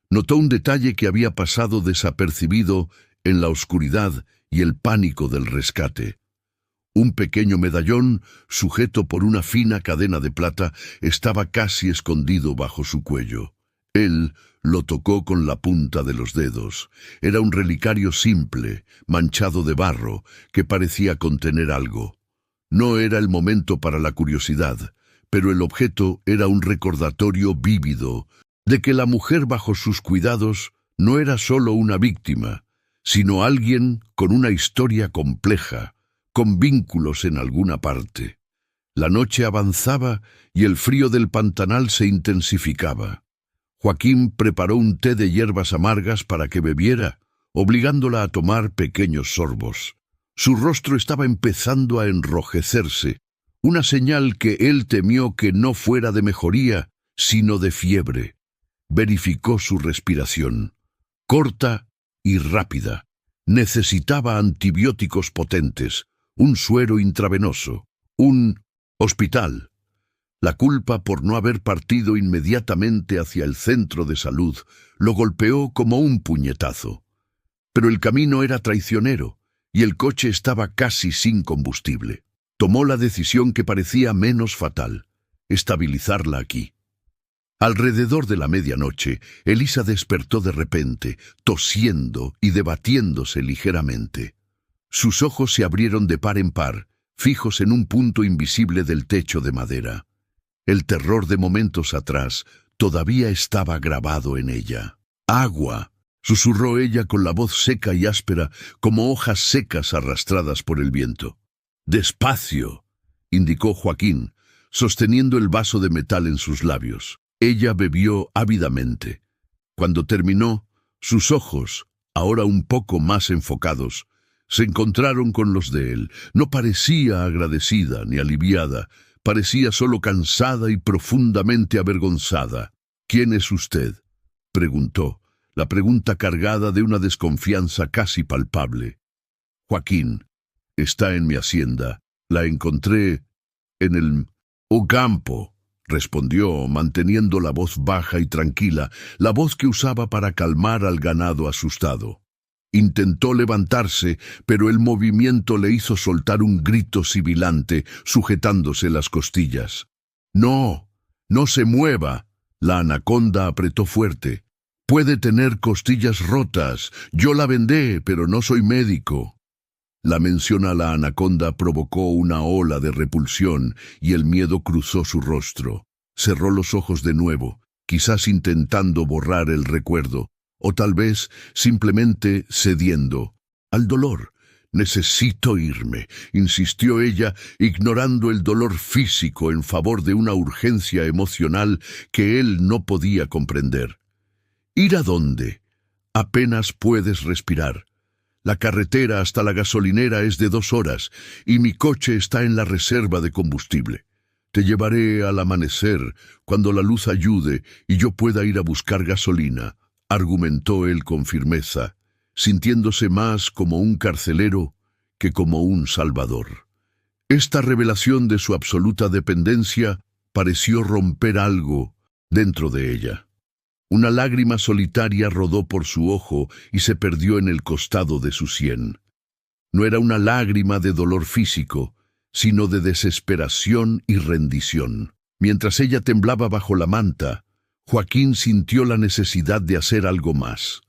[SPEAKER 1] notó un detalle que había pasado desapercibido en la oscuridad y el pánico del rescate. Un pequeño medallón, sujeto por una fina cadena de plata, estaba casi escondido bajo su cuello. Él lo tocó con la punta de los dedos. Era un relicario simple, manchado de barro, que parecía contener algo. No era el momento para la curiosidad, pero el objeto era un recordatorio vívido de que la mujer bajo sus cuidados no era solo una víctima, sino alguien con una historia compleja, con vínculos en alguna parte. La noche avanzaba y el frío del pantanal se intensificaba. Joaquín preparó un té de hierbas amargas para que bebiera, obligándola a tomar pequeños sorbos. Su rostro estaba empezando a enrojecerse, una señal que él temió que no fuera de mejoría, sino de fiebre. Verificó su respiración, corta y rápida. Necesitaba antibióticos potentes, un suero intravenoso, un hospital. La culpa por no haber partido inmediatamente hacia el centro de salud lo golpeó como un puñetazo. Pero el camino era traicionero y el coche estaba casi sin combustible. Tomó la decisión que parecía menos fatal: estabilizarla aquí. Alrededor de la medianoche, Elisa despertó de repente, tosiendo y debatiéndose ligeramente. Sus ojos se abrieron de par en par, fijos en un punto invisible del techo de madera. El terror de momentos atrás todavía estaba grabado en ella. «Agua», susurró ella con la voz seca y áspera, como hojas secas arrastradas por el viento. «Despacio», indicó Joaquín, sosteniendo el vaso de metal en sus labios. Ella bebió ávidamente. Cuando terminó, sus ojos, ahora un poco más enfocados, se encontraron con los de él. No parecía agradecida ni aliviada, parecía solo cansada y profundamente avergonzada. «¿Quién es usted?», preguntó, la pregunta cargada de una desconfianza casi palpable. «Joaquín, está en mi hacienda. La encontré en el campo», respondió, manteniendo la voz baja y tranquila, la voz que usaba para calmar al ganado asustado. Intentó levantarse, pero el movimiento le hizo soltar un grito sibilante, sujetándose las costillas. «No, no se mueva», la anaconda apretó fuerte. «Puede tener costillas rotas. Yo la vendé, pero no soy médico». La mención a la anaconda provocó una ola de repulsión y el miedo cruzó su rostro. Cerró los ojos de nuevo, quizás intentando borrar el recuerdo, o tal vez simplemente cediendo al dolor. «Necesito irme», insistió ella, ignorando el dolor físico en favor de una urgencia emocional que él no podía comprender. «¿Ir a dónde? Apenas puedes respirar. La carretera hasta la gasolinera es de 2 horas y mi coche está en la reserva de combustible. Te llevaré al amanecer, cuando la luz ayude y yo pueda ir a buscar gasolina», argumentó él con firmeza, sintiéndose más como un carcelero que como un salvador. Esta revelación de su absoluta dependencia pareció romper algo dentro de ella. Una lágrima solitaria rodó por su ojo y se perdió en el costado de su sien. No era una lágrima de dolor físico, sino de desesperación y rendición. Mientras ella temblaba bajo la manta, Joaquín sintió la necesidad de hacer algo más,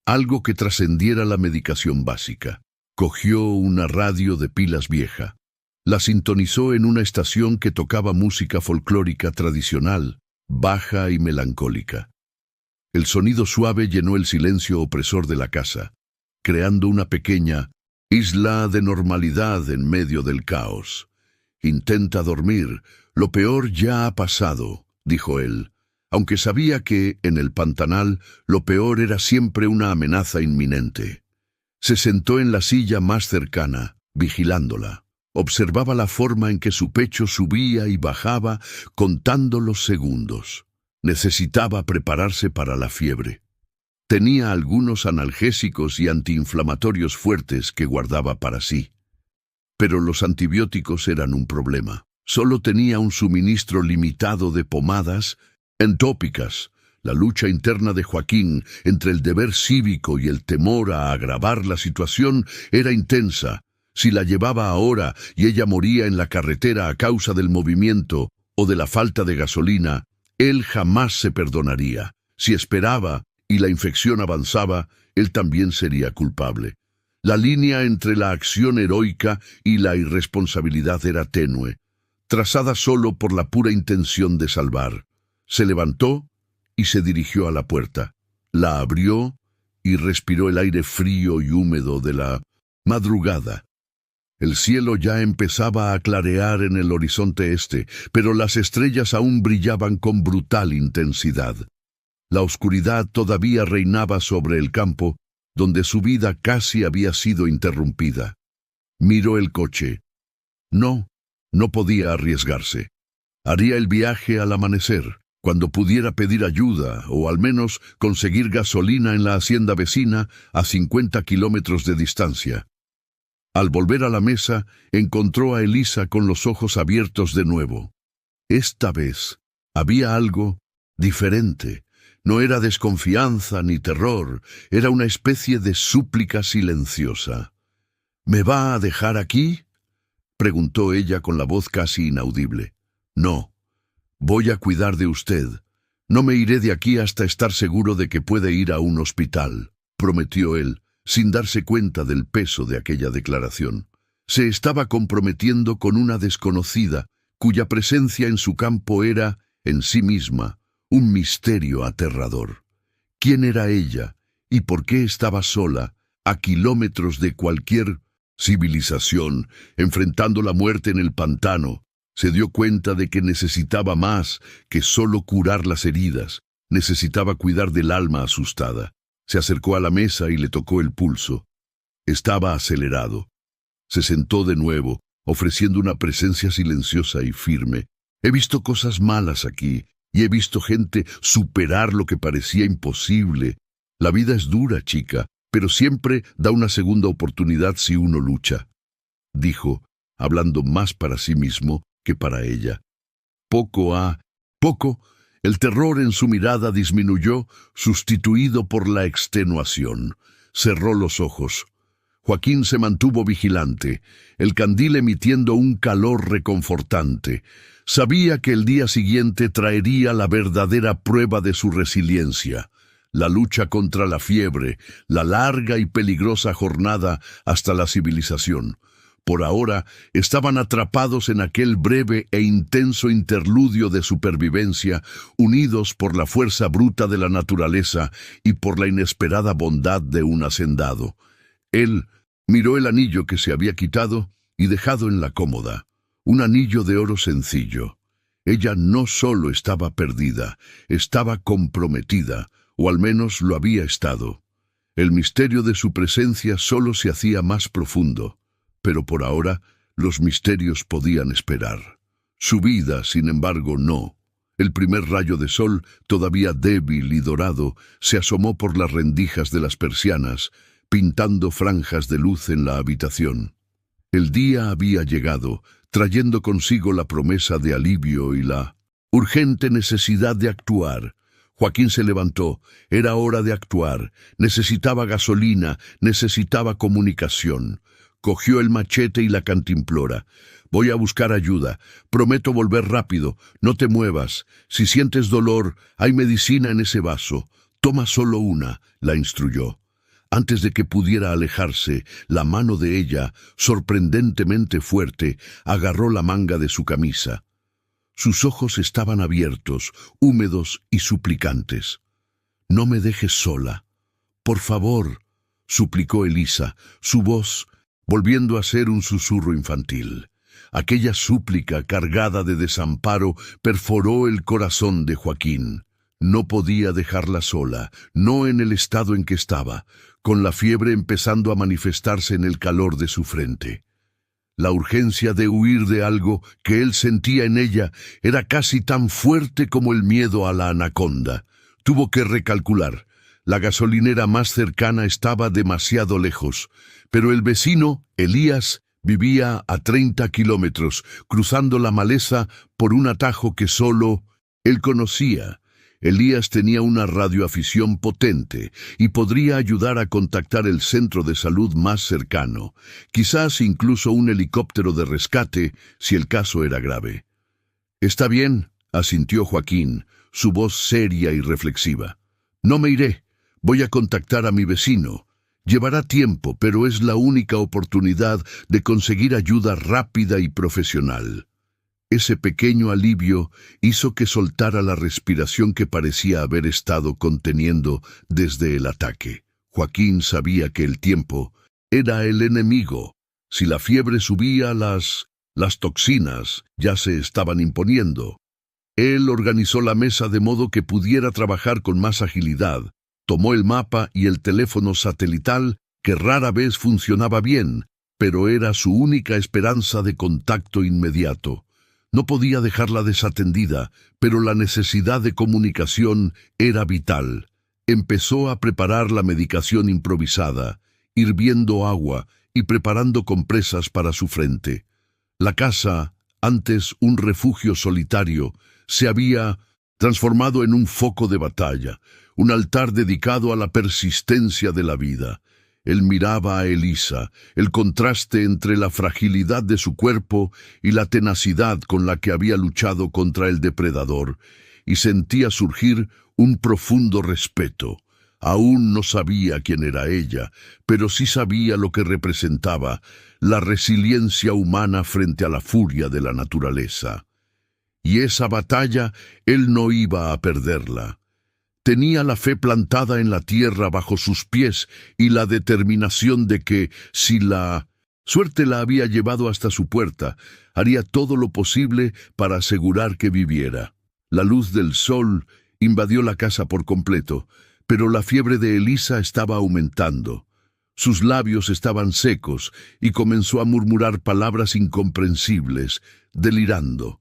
[SPEAKER 1] algo que trascendiera la medicación básica. Cogió una radio de pilas vieja. La sintonizó en una estación que tocaba música folclórica tradicional, baja y melancólica. El sonido suave llenó el silencio opresor de la casa, creando una pequeña isla de normalidad en medio del caos. «Intenta dormir, lo peor ya ha pasado», dijo él, aunque sabía que, en el pantanal, lo peor era siempre una amenaza inminente. Se sentó en la silla más cercana, vigilándola. Observaba la forma en que su pecho subía y bajaba, contando los segundos. Necesitaba prepararse para la fiebre. Tenía algunos analgésicos y antiinflamatorios fuertes que guardaba para sí. Pero los antibióticos eran un problema. Solo tenía un suministro limitado de pomadas entópicas. La lucha interna de Joaquín entre el deber cívico y el temor a agravar la situación era intensa. Si la llevaba ahora y ella moría en la carretera a causa del movimiento o de la falta de gasolina, él jamás se perdonaría. Si esperaba y la infección avanzaba, él también sería culpable. La línea entre la acción heroica y la irresponsabilidad era tenue, trazada solo por la pura intención de salvar. Se levantó y se dirigió a la puerta. La abrió y respiró el aire frío y húmedo de la madrugada. El cielo ya empezaba a clarear en el horizonte este, pero las estrellas aún brillaban con brutal intensidad. La oscuridad todavía reinaba sobre el campo, donde su vida casi había sido interrumpida. Miró el coche. No podía arriesgarse. Haría el viaje al amanecer, cuando pudiera pedir ayuda o al menos conseguir gasolina en la hacienda vecina a 50 kilómetros de distancia. Al volver a la mesa, encontró a Elisa con los ojos abiertos de nuevo. Esta vez había algo diferente. No era desconfianza ni terror, era una especie de súplica silenciosa. ¿Me va a dejar aquí?, preguntó ella con la voz casi inaudible. No, voy a cuidar de usted. No me iré de aquí hasta estar seguro de que puede ir a un hospital, prometió él, sin darse cuenta del peso de aquella declaración. Se estaba comprometiendo con una desconocida, cuya presencia en su campo era, en sí misma, un misterio aterrador. ¿Quién era ella y por qué estaba sola, a kilómetros de cualquier civilización, enfrentando la muerte en el pantano? Se dio cuenta de que necesitaba más que solo curar las heridas. Necesitaba cuidar del alma asustada. Se acercó a la mesa y le tocó el pulso. Estaba acelerado. Se sentó de nuevo, ofreciendo una presencia silenciosa y firme. He visto cosas malas aquí, y he visto gente superar lo que parecía imposible. La vida es dura, chica, pero siempre da una segunda oportunidad si uno lucha, dijo, hablando más para sí mismo que para ella. Poco, el terror en su mirada disminuyó, sustituido por la extenuación. Cerró los ojos. Joaquín se mantuvo vigilante, el candil emitiendo un calor reconfortante. Sabía que el día siguiente traería la verdadera prueba de su resiliencia. La lucha contra la fiebre, la larga y peligrosa jornada hasta la civilización. Por ahora estaban atrapados en aquel breve e intenso interludio de supervivencia, unidos por la fuerza bruta de la naturaleza y por la inesperada bondad de un hacendado. Él miró el anillo que se había quitado y dejado en la cómoda, un anillo de oro sencillo. Ella no solo estaba perdida, estaba comprometida, o al menos lo había estado. El misterio de su presencia solo se hacía más profundo. Pero por ahora, los misterios podían esperar. Su vida, sin embargo, no. El primer rayo de sol, todavía débil y dorado, se asomó por las rendijas de las persianas, pintando franjas de luz en la habitación. El día había llegado, trayendo consigo la promesa de alivio y la urgente necesidad de actuar. Joaquín se levantó. Era hora de actuar. Necesitaba gasolina, necesitaba comunicación. Cogió el machete y la cantimplora. Voy a buscar ayuda. Prometo volver rápido. No te muevas. Si sientes dolor, hay medicina en ese vaso. Toma solo una, la instruyó. Antes de que pudiera alejarse, la mano de ella, sorprendentemente fuerte, agarró la manga de su camisa. Sus ojos estaban abiertos, húmedos y suplicantes. No me dejes sola. Por favor, suplicó Elisa, su voz volviendo a ser un susurro infantil. Aquella súplica cargada de desamparo perforó el corazón de Joaquín. No podía dejarla sola, no en el estado en que estaba, con la fiebre empezando a manifestarse en el calor de su frente. La urgencia de huir de algo que él sentía en ella era casi tan fuerte como el miedo a la anaconda. Tuvo que recalcular. La gasolinera más cercana estaba demasiado lejos, pero el vecino, Elías, vivía a 30 kilómetros, cruzando la maleza por un atajo que solo él conocía. Elías tenía una radioafición potente y podría ayudar a contactar el centro de salud más cercano, quizás incluso un helicóptero de rescate si el caso era grave. «Está bien», asintió Joaquín, su voz seria y reflexiva. No me iré. Voy a contactar a mi vecino. Llevará tiempo, pero es la única oportunidad de conseguir ayuda rápida y profesional. Ese pequeño alivio hizo que soltara la respiración que parecía haber estado conteniendo desde el ataque. Joaquín sabía que el tiempo era el enemigo. Si la fiebre subía, las toxinas ya se estaban imponiendo. Él organizó la mesa de modo que pudiera trabajar con más agilidad. Tomó el mapa y el teléfono satelital, que rara vez funcionaba bien, pero era su única esperanza de contacto inmediato. No podía dejarla desatendida, pero la necesidad de comunicación era vital. Empezó a preparar la medicación improvisada, hirviendo agua y preparando compresas para su frente. La casa, antes un refugio solitario, se había transformado en un foco de batalla, un altar dedicado a la persistencia de la vida. Él miraba a Elisa, el contraste entre la fragilidad de su cuerpo y la tenacidad con la que había luchado contra el depredador, y sentía surgir un profundo respeto. Aún no sabía quién era ella, pero sí sabía lo que representaba, la resiliencia humana frente a la furia de la naturaleza. Y esa batalla él no iba a perderla. Tenía la fe plantada en la tierra bajo sus pies y la determinación de que, si la suerte la había llevado hasta su puerta, haría todo lo posible para asegurar que viviera. La luz del sol invadió la casa por completo, pero la fiebre de Elisa estaba aumentando. Sus labios estaban secos y comenzó a murmurar palabras incomprensibles, delirando.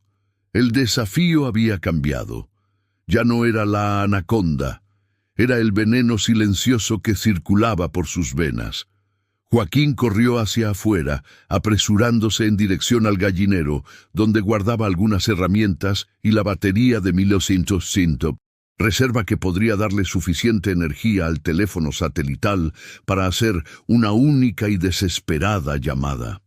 [SPEAKER 1] El desafío había cambiado. Ya no era la anaconda, era el veneno silencioso que circulaba por sus venas. Joaquín corrió hacia afuera, apresurándose en dirección al gallinero, donde guardaba algunas herramientas y la batería de 1200, reserva que podría darle suficiente energía al teléfono satelital para hacer una única y desesperada llamada.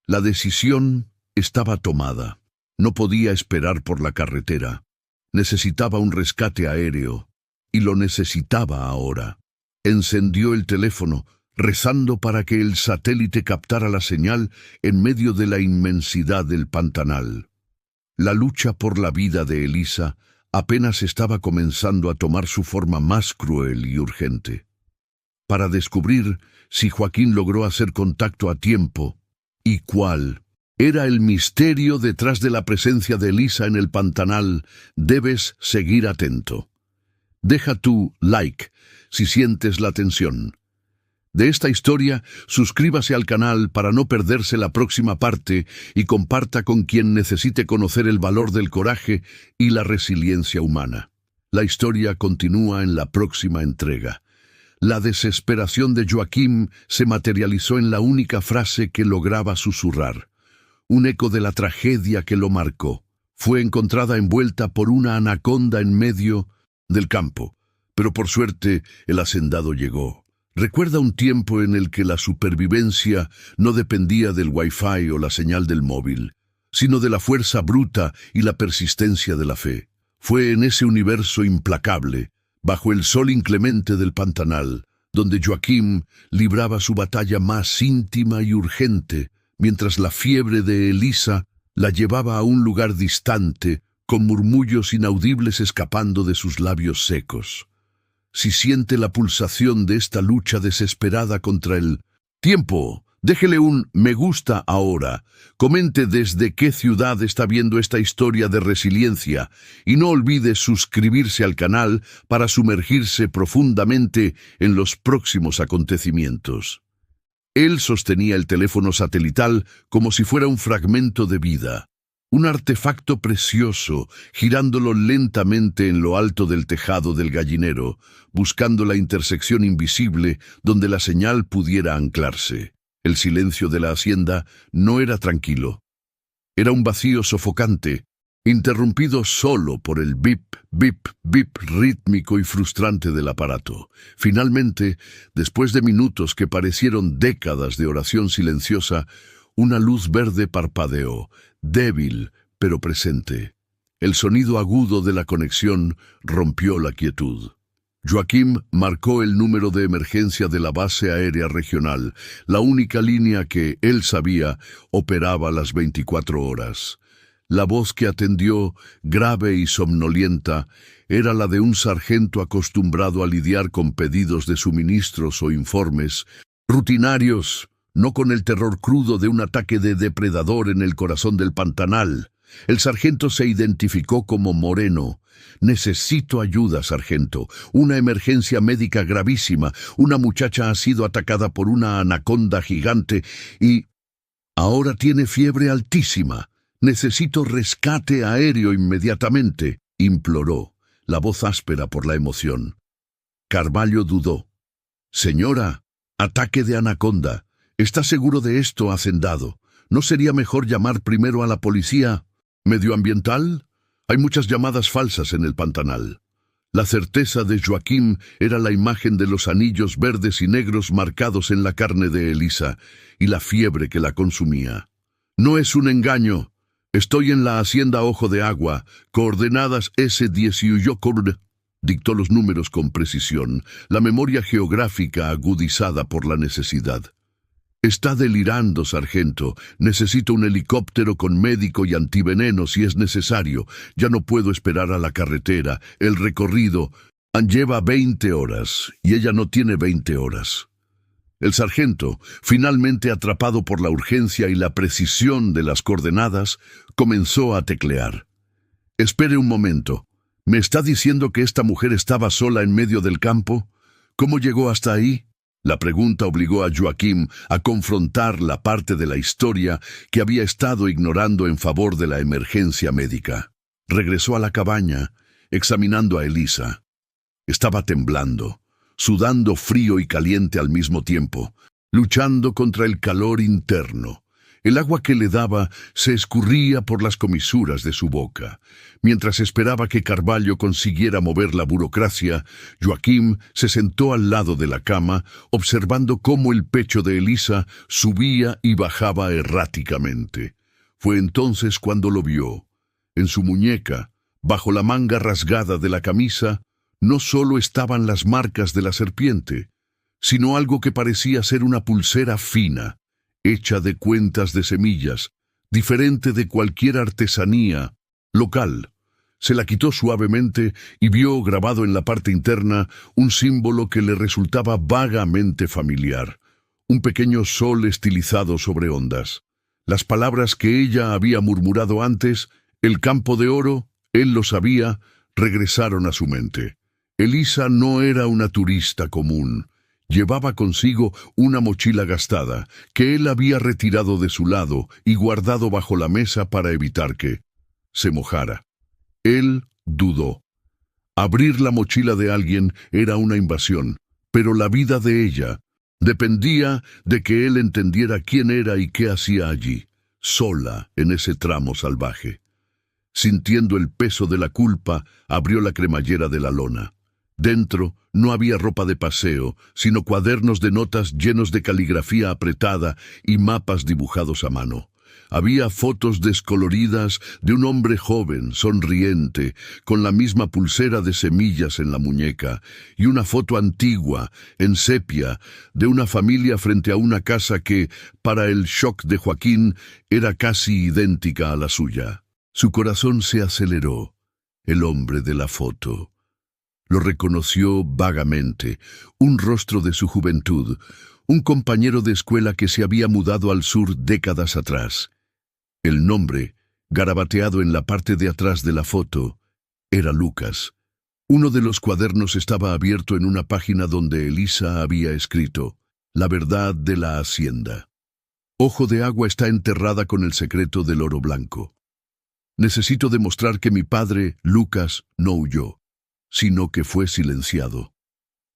[SPEAKER 1] La decisión estaba tomada. No podía esperar por la carretera. Necesitaba un rescate aéreo, y lo necesitaba ahora. Encendió el teléfono, rezando para que el satélite captara la señal en medio de la inmensidad del pantanal. La lucha por la vida de Elisa apenas estaba comenzando a tomar su forma más cruel y urgente. Para descubrir si Joaquín logró hacer contacto a tiempo, y cuál era el misterio detrás de la presencia de Elisa en el pantanal, debes seguir atento. Deja tu like si sientes la tensión. De esta historia, suscríbase al canal para no perderse la próxima parte y comparta con quien necesite conocer el valor del coraje y la resiliencia humana. La historia continúa en la próxima entrega. La desesperación de Joaquín se materializó en la única frase que lograba susurrar. Un eco de la tragedia que lo marcó. Fue encontrada envuelta por una anaconda en medio del campo, pero por suerte el hacendado llegó. Recuerda un tiempo en el que la supervivencia no dependía del Wi-Fi o la señal del móvil, sino de la fuerza bruta y la persistencia de la fe. Fue en ese universo implacable, bajo el sol inclemente del pantanal, donde Joaquín libraba su batalla más íntima y urgente, mientras la fiebre de Elisa la llevaba a un lugar distante, con murmullos inaudibles escapando de sus labios secos. Si siente la pulsación de esta lucha desesperada contra el tiempo, déjele un me gusta ahora, comente desde qué ciudad está viendo esta historia de resiliencia y no olvide suscribirse al canal para sumergirse profundamente en los próximos acontecimientos. Él sostenía el teléfono satelital como si fuera un fragmento de vida, un artefacto precioso, girándolo lentamente en lo alto del tejado del gallinero, buscando la intersección invisible donde la señal pudiera anclarse. El silencio de la hacienda no era tranquilo. Era un vacío sofocante, interrumpido solo por el bip, bip, bip rítmico y frustrante del aparato. Finalmente, después de minutos que parecieron décadas de oración silenciosa, una luz verde parpadeó, débil pero presente. El sonido agudo de la conexión rompió la quietud. Joaquín marcó el número de emergencia de la base aérea regional, la única línea que, él sabía, operaba las 24 horas. La voz que atendió, grave y somnolienta, era la de un sargento acostumbrado a lidiar con pedidos de suministros o informes rutinarios, no con el terror crudo de un ataque de depredador en el corazón del Pantanal. El sargento se identificó como Moreno. «Necesito ayuda, sargento. Una emergencia médica gravísima. Una muchacha ha sido atacada por una anaconda gigante y ahora tiene fiebre altísima. Necesito rescate aéreo inmediatamente», imploró, la voz áspera por la emoción. Carvalho dudó. «Señora, ataque de anaconda. ¿Está seguro de esto, hacendado? ¿No sería mejor llamar primero a la policía medioambiental? Hay muchas llamadas falsas en el Pantanal». La certeza de Joaquín era la imagen de los anillos verdes y negros marcados en la carne de Elisa y la fiebre que la consumía. «No es un engaño. Estoy en la hacienda Ojo de Agua, coordenadas S18. Dictó los números con precisión, la memoria geográfica agudizada por la necesidad. «Está delirando, sargento. Necesito un helicóptero con médico y antiveneno si es necesario. Ya no puedo esperar a la carretera. El recorrido lleva 20 horas y ella no tiene 20 horas». El sargento, finalmente atrapado por la urgencia y la precisión de las coordenadas, comenzó a teclear. «Espere un momento. ¿Me está diciendo que esta mujer estaba sola en medio del campo? ¿Cómo llegó hasta ahí?». La pregunta obligó a Joaquín a confrontar la parte de la historia que había estado ignorando en favor de la emergencia médica. Regresó a la cabaña, examinando a Elisa. Estaba temblando, sudando frío y caliente al mismo tiempo, luchando contra el calor interno. El agua que le daba se escurría por las comisuras de su boca. Mientras esperaba que Carvalho consiguiera mover la burocracia, Joaquín se sentó al lado de la cama, observando cómo el pecho de Elisa subía y bajaba erráticamente. Fue entonces cuando lo vio. En su muñeca, bajo la manga rasgada de la camisa, no solo estaban las marcas de la serpiente, sino algo que parecía ser una pulsera fina, hecha de cuentas de semillas, diferente de cualquier artesanía local. Se la quitó suavemente y vio grabado en la parte interna un símbolo que le resultaba vagamente familiar, un pequeño sol estilizado sobre ondas. Las palabras que ella había murmurado antes, «el campo de oro», él lo sabía, regresaron a su mente. Elisa no era una turista común. Llevaba consigo una mochila gastada, que él había retirado de su lado y guardado bajo la mesa para evitar que se mojara. Él dudó. Abrir la mochila de alguien era una invasión, pero la vida de ella dependía de que él entendiera quién era y qué hacía allí, sola en ese tramo salvaje. Sintiendo el peso de la culpa, abrió la cremallera de la lona. Dentro no había ropa de paseo, sino cuadernos de notas llenos de caligrafía apretada y mapas dibujados a mano. Había fotos descoloridas de un hombre joven, sonriente, con la misma pulsera de semillas en la muñeca, y una foto antigua, en sepia, de una familia frente a una casa que, para el shock de Joaquín, era casi idéntica a la suya. Su corazón se aceleró. El hombre de la foto. Lo reconoció vagamente, un rostro de su juventud, un compañero de escuela que se había mudado al sur décadas atrás. El nombre, garabateado en la parte de atrás de la foto, era Lucas. Uno de los cuadernos estaba abierto en una página donde Elisa había escrito: «La verdad de la hacienda. Ojo de Agua está enterrada con el secreto del oro blanco. Necesito demostrar que mi padre, Lucas, no huyó, sino que fue silenciado».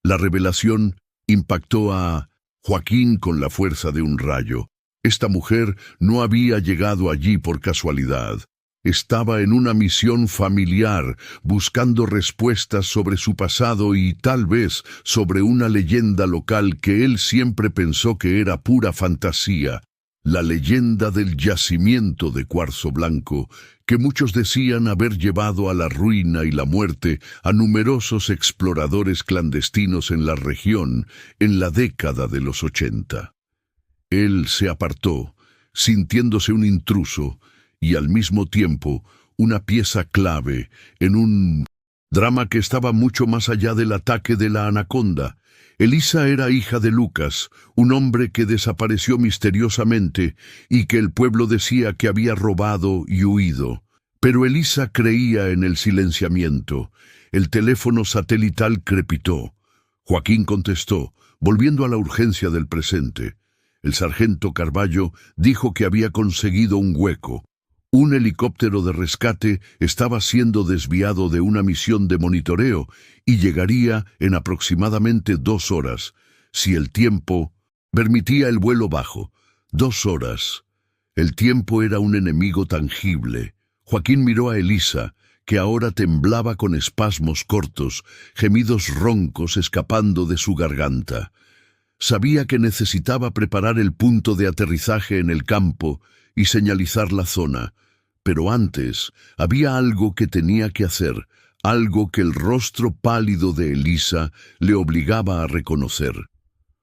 [SPEAKER 1] La revelación impactó a Joaquín con la fuerza de un rayo. Esta mujer no había llegado allí por casualidad. Estaba en una misión familiar, buscando respuestas sobre su pasado y tal vez sobre una leyenda local que él siempre pensó que era pura fantasía. La leyenda del yacimiento de cuarzo blanco, que muchos decían haber llevado a la ruina y la muerte a numerosos exploradores clandestinos en la región en la década de los 80. Él se apartó, sintiéndose un intruso y al mismo tiempo una pieza clave en un drama que estaba mucho más allá del ataque de la anaconda. Elisa era hija de Lucas, un hombre que desapareció misteriosamente y que el pueblo decía que había robado y huido. Pero Elisa creía en el silenciamiento. El teléfono satelital crepitó. Joaquín contestó, volviendo a la urgencia del presente. El sargento Carballo dijo que había conseguido un hueco. Un helicóptero de rescate estaba siendo desviado de una misión de monitoreo y llegaría en aproximadamente 2 horas, si el tiempo permitía el vuelo bajo. 2 horas. El tiempo era un enemigo tangible. Joaquín miró a Elisa, que ahora temblaba con espasmos cortos, gemidos roncos escapando de su garganta. Sabía que necesitaba preparar el punto de aterrizaje en el campo y señalizar la zona. Pero antes había algo que tenía que hacer, algo que el rostro pálido de Elisa le obligaba a reconocer.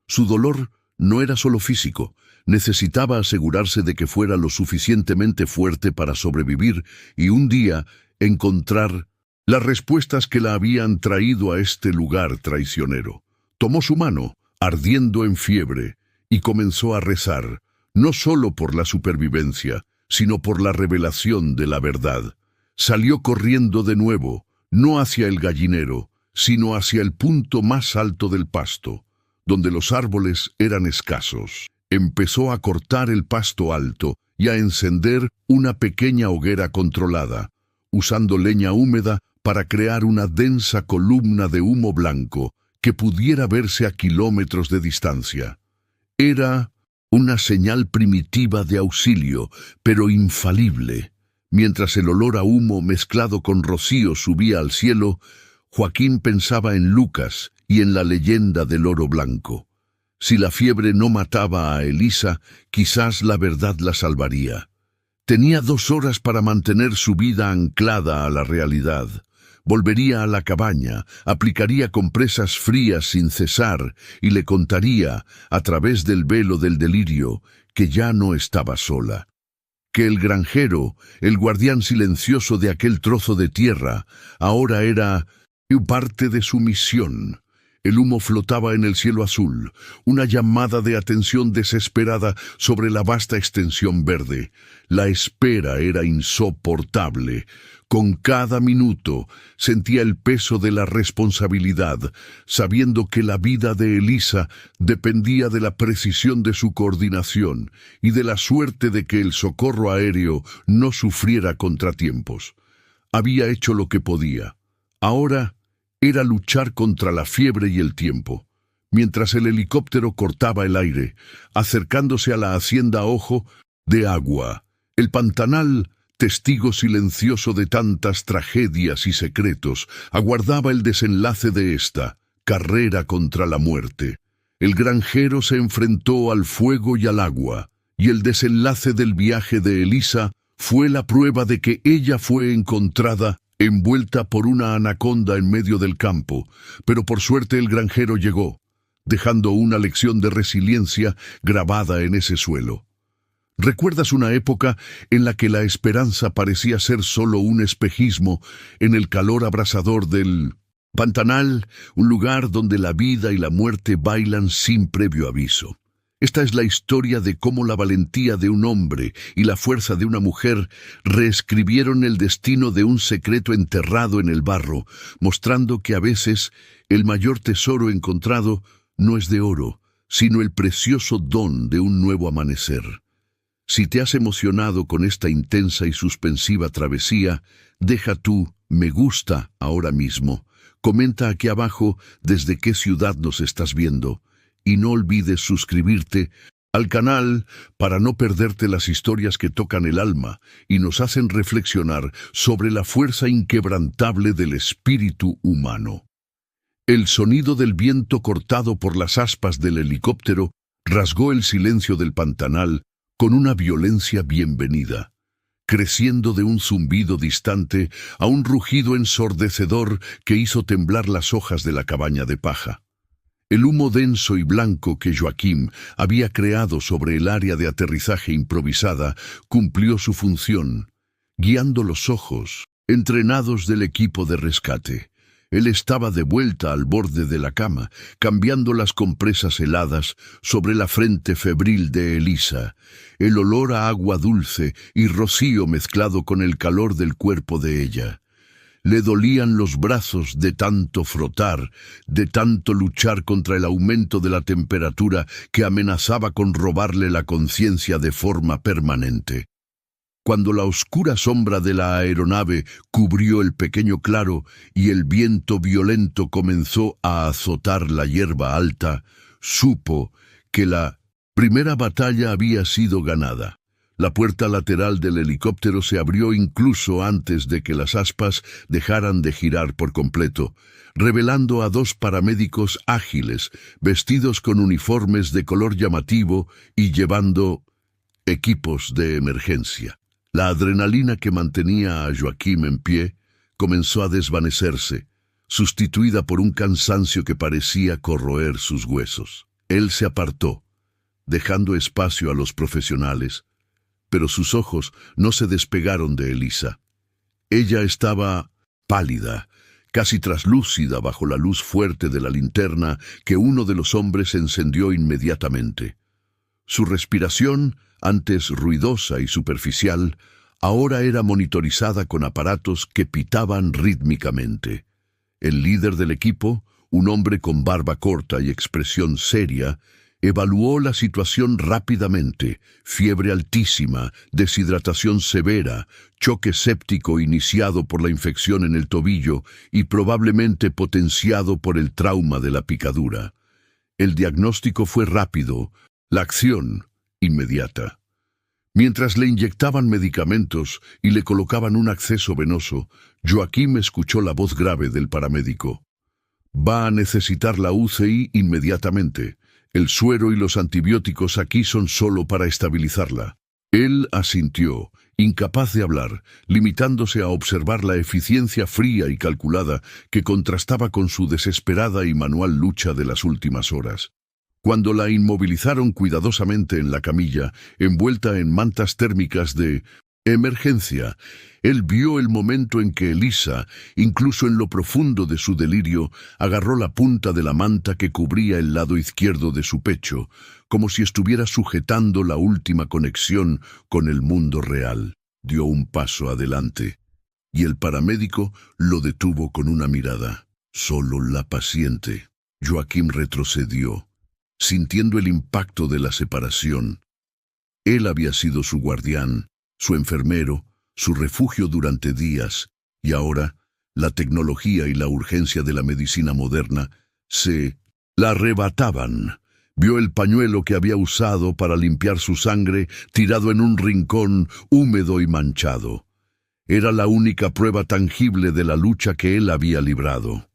[SPEAKER 1] Su dolor no era solo físico, necesitaba asegurarse de que fuera lo suficientemente fuerte para sobrevivir y un día encontrar las respuestas que la habían traído a este lugar traicionero. Tomó su mano, ardiendo en fiebre, y comenzó a rezar, no solo por la supervivencia, sino por la revelación de la verdad. Salió corriendo de nuevo, no hacia el gallinero, sino hacia el punto más alto del pasto, donde los árboles eran escasos. Empezó a cortar el pasto alto y a encender una pequeña hoguera controlada, usando leña húmeda para crear una densa columna de humo blanco que pudiera verse a kilómetros de distancia. Era una señal primitiva de auxilio, pero infalible. Mientras el olor a humo mezclado con rocío subía al cielo, Joaquín pensaba en Lucas y en la leyenda del oro blanco. Si la fiebre no mataba a Elisa, quizás la verdad la salvaría. Tenía 2 horas para mantener su vida anclada a la realidad. Volvería a la cabaña, aplicaría compresas frías sin cesar y le contaría, a través del velo del delirio, que ya no estaba sola. Que el granjero, el guardián silencioso de aquel trozo de tierra, ahora era parte de su misión. El humo flotaba en el cielo azul, una llamada de atención desesperada sobre la vasta extensión verde. La espera era insoportable. Con cada minuto sentía el peso de la responsabilidad, sabiendo que la vida de Elisa dependía de la precisión de su coordinación y de la suerte de que el socorro aéreo no sufriera contratiempos. Había hecho lo que podía. Ahora era luchar contra la fiebre y el tiempo. Mientras el helicóptero cortaba el aire, acercándose a la hacienda Ojo de Agua, el Pantanal, testigo silencioso de tantas tragedias y secretos, aguardaba el desenlace de esta carrera contra la muerte. El granjero se enfrentó al fuego y al agua, y el desenlace del viaje de Elisa fue la prueba de que ella fue encontrada envuelta por una anaconda en medio del campo, pero por suerte el granjero llegó, dejando una lección de resiliencia grabada en ese suelo. ¿Recuerdas una época en la que la esperanza parecía ser solo un espejismo en el calor abrasador del Pantanal, un lugar donde la vida y la muerte bailan sin previo aviso? Esta es la historia de cómo la valentía de un hombre y la fuerza de una mujer reescribieron el destino de un secreto enterrado en el barro, mostrando que a veces el mayor tesoro encontrado no es de oro, sino el precioso don de un nuevo amanecer. Si te has emocionado con esta intensa y suspensiva travesía, deja tu me gusta ahora mismo. Comenta aquí abajo desde qué ciudad nos estás viendo. Y no olvides suscribirte al canal para no perderte las historias que tocan el alma y nos hacen reflexionar sobre la fuerza inquebrantable del espíritu humano. El sonido del viento cortado por las aspas del helicóptero rasgó el silencio del Pantanal con una violencia bienvenida, creciendo de un zumbido distante a un rugido ensordecedor que hizo temblar las hojas de la cabaña de paja. El humo denso y blanco que Joaquim había creado sobre el área de aterrizaje improvisada cumplió su función, guiando los ojos, entrenados del equipo de rescate. Él estaba de vuelta al borde de la cama, cambiando las compresas heladas sobre la frente febril de Elisa, el olor a agua dulce y rocío mezclado con el calor del cuerpo de ella. Le dolían los brazos de tanto frotar, de tanto luchar contra el aumento de la temperatura que amenazaba con robarle la conciencia de forma permanente. Cuando la oscura sombra de la aeronave cubrió el pequeño claro y el viento violento comenzó a azotar la hierba alta, supo que la primera batalla había sido ganada. La puerta lateral del helicóptero se abrió incluso antes de que las aspas dejaran de girar por completo, revelando a dos paramédicos ágiles, vestidos con uniformes de color llamativo y llevando equipos de emergencia. La adrenalina que mantenía a Joaquim en pie comenzó a desvanecerse, sustituida por un cansancio que parecía corroer sus huesos. Él se apartó, dejando espacio a los profesionales, pero sus ojos no se despegaron de Elisa. Ella estaba pálida, casi traslúcida bajo la luz fuerte de la linterna que uno de los hombres encendió inmediatamente. Su respiración, antes ruidosa y superficial, ahora era monitorizada con aparatos que pitaban rítmicamente. El líder del equipo, un hombre con barba corta y expresión seria, evaluó la situación rápidamente: fiebre altísima, deshidratación severa, choque séptico iniciado por la infección en el tobillo y probablemente potenciado por el trauma de la picadura. El diagnóstico fue rápido, la acción inmediata. Mientras le inyectaban medicamentos y le colocaban un acceso venoso, Joaquim escuchó la voz grave del paramédico. «Va a necesitar la UCI inmediatamente. El suero y los antibióticos aquí son solo para estabilizarla». Él asintió, incapaz de hablar, limitándose a observar la eficiencia fría y calculada que contrastaba con su desesperada y manual lucha de las últimas horas. Cuando la inmovilizaron cuidadosamente en la camilla, envuelta en mantas térmicas de emergencia, él vio el momento en que Elisa, incluso en lo profundo de su delirio, agarró la punta de la manta que cubría el lado izquierdo de su pecho, como si estuviera sujetando la última conexión con el mundo real. Dio un paso adelante, y el paramédico lo detuvo con una mirada. Solo la paciente. Joaquim retrocedió, sintiendo el impacto de la separación. Él había sido su guardián, su enfermero, su refugio durante días, y ahora la tecnología y la urgencia de la medicina moderna se la arrebataban. Vio el pañuelo que había usado para limpiar su sangre tirado en un rincón húmedo y manchado. Era la única prueba tangible de la lucha que él había librado.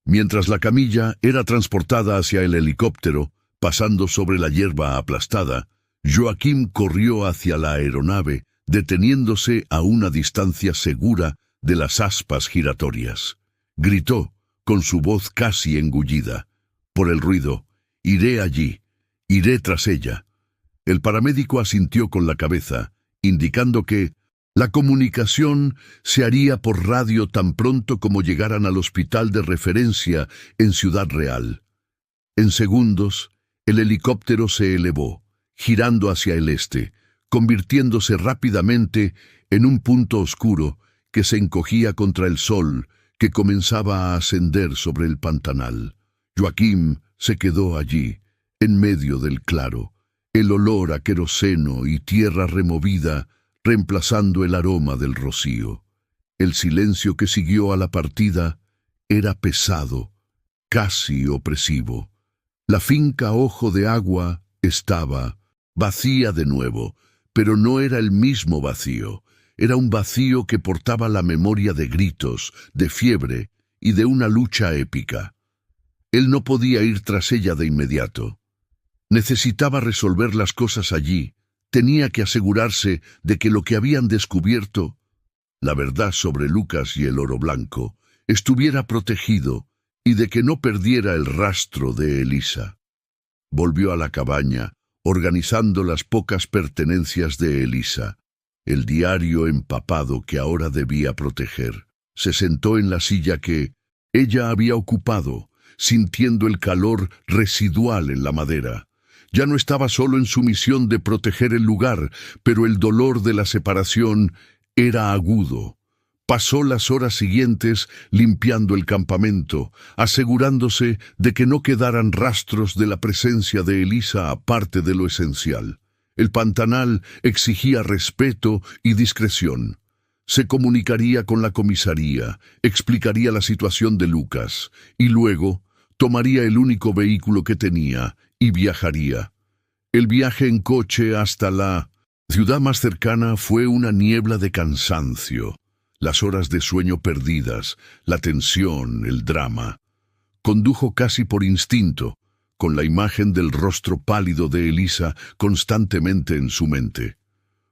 [SPEAKER 1] Mientras la camilla era transportada hacia el helicóptero, pasando sobre la hierba aplastada, Joaquim corrió hacia la aeronave, deteniéndose a una distancia segura de las aspas giratorias. Gritó, con su voz casi engullida: «Por el ruido, iré allí, iré tras ella». El paramédico asintió con la cabeza, indicando que la comunicación se haría por radio tan pronto como llegaran al hospital de referencia en Ciudad Real. En segundos, el helicóptero se elevó, girando hacia el este, convirtiéndose rápidamente en un punto oscuro que se encogía contra el sol que comenzaba a ascender sobre el pantanal. Joaquim se quedó allí, en medio del claro, el olor a queroseno y tierra removida reemplazando el aroma del rocío. El silencio que siguió a la partida era pesado, casi opresivo. La finca Ojo de Agua estaba vacía de nuevo, pero no era el mismo vacío. Era un vacío que portaba la memoria de gritos, de fiebre y de una lucha épica. Él no podía ir tras ella de inmediato. Necesitaba resolver las cosas allí, Tenía que asegurarse de que lo que habían descubierto, la verdad sobre Lucas y el oro blanco, estuviera protegido y de que no perdiera el rastro de Elisa. Volvió a la cabaña, organizando las pocas pertenencias de Elisa, el diario empapado que ahora debía proteger. Se sentó en la silla que ella había ocupado, sintiendo el calor residual en la madera. Ya no estaba solo en su misión de proteger el lugar, pero el dolor de la separación era agudo. Pasó las horas siguientes limpiando el campamento, asegurándose de que no quedaran rastros de la presencia de Elisa aparte de lo esencial. El pantanal exigía respeto y discreción. Se comunicaría con la comisaría, explicaría la situación de Lucas, y luego tomaría el único vehículo que tenía y viajaría. El viaje en coche hasta la ciudad más cercana fue una niebla de cansancio. Las horas de sueño perdidas, la tensión, el drama. Condujo casi por instinto, con la imagen del rostro pálido de Elisa constantemente en su mente.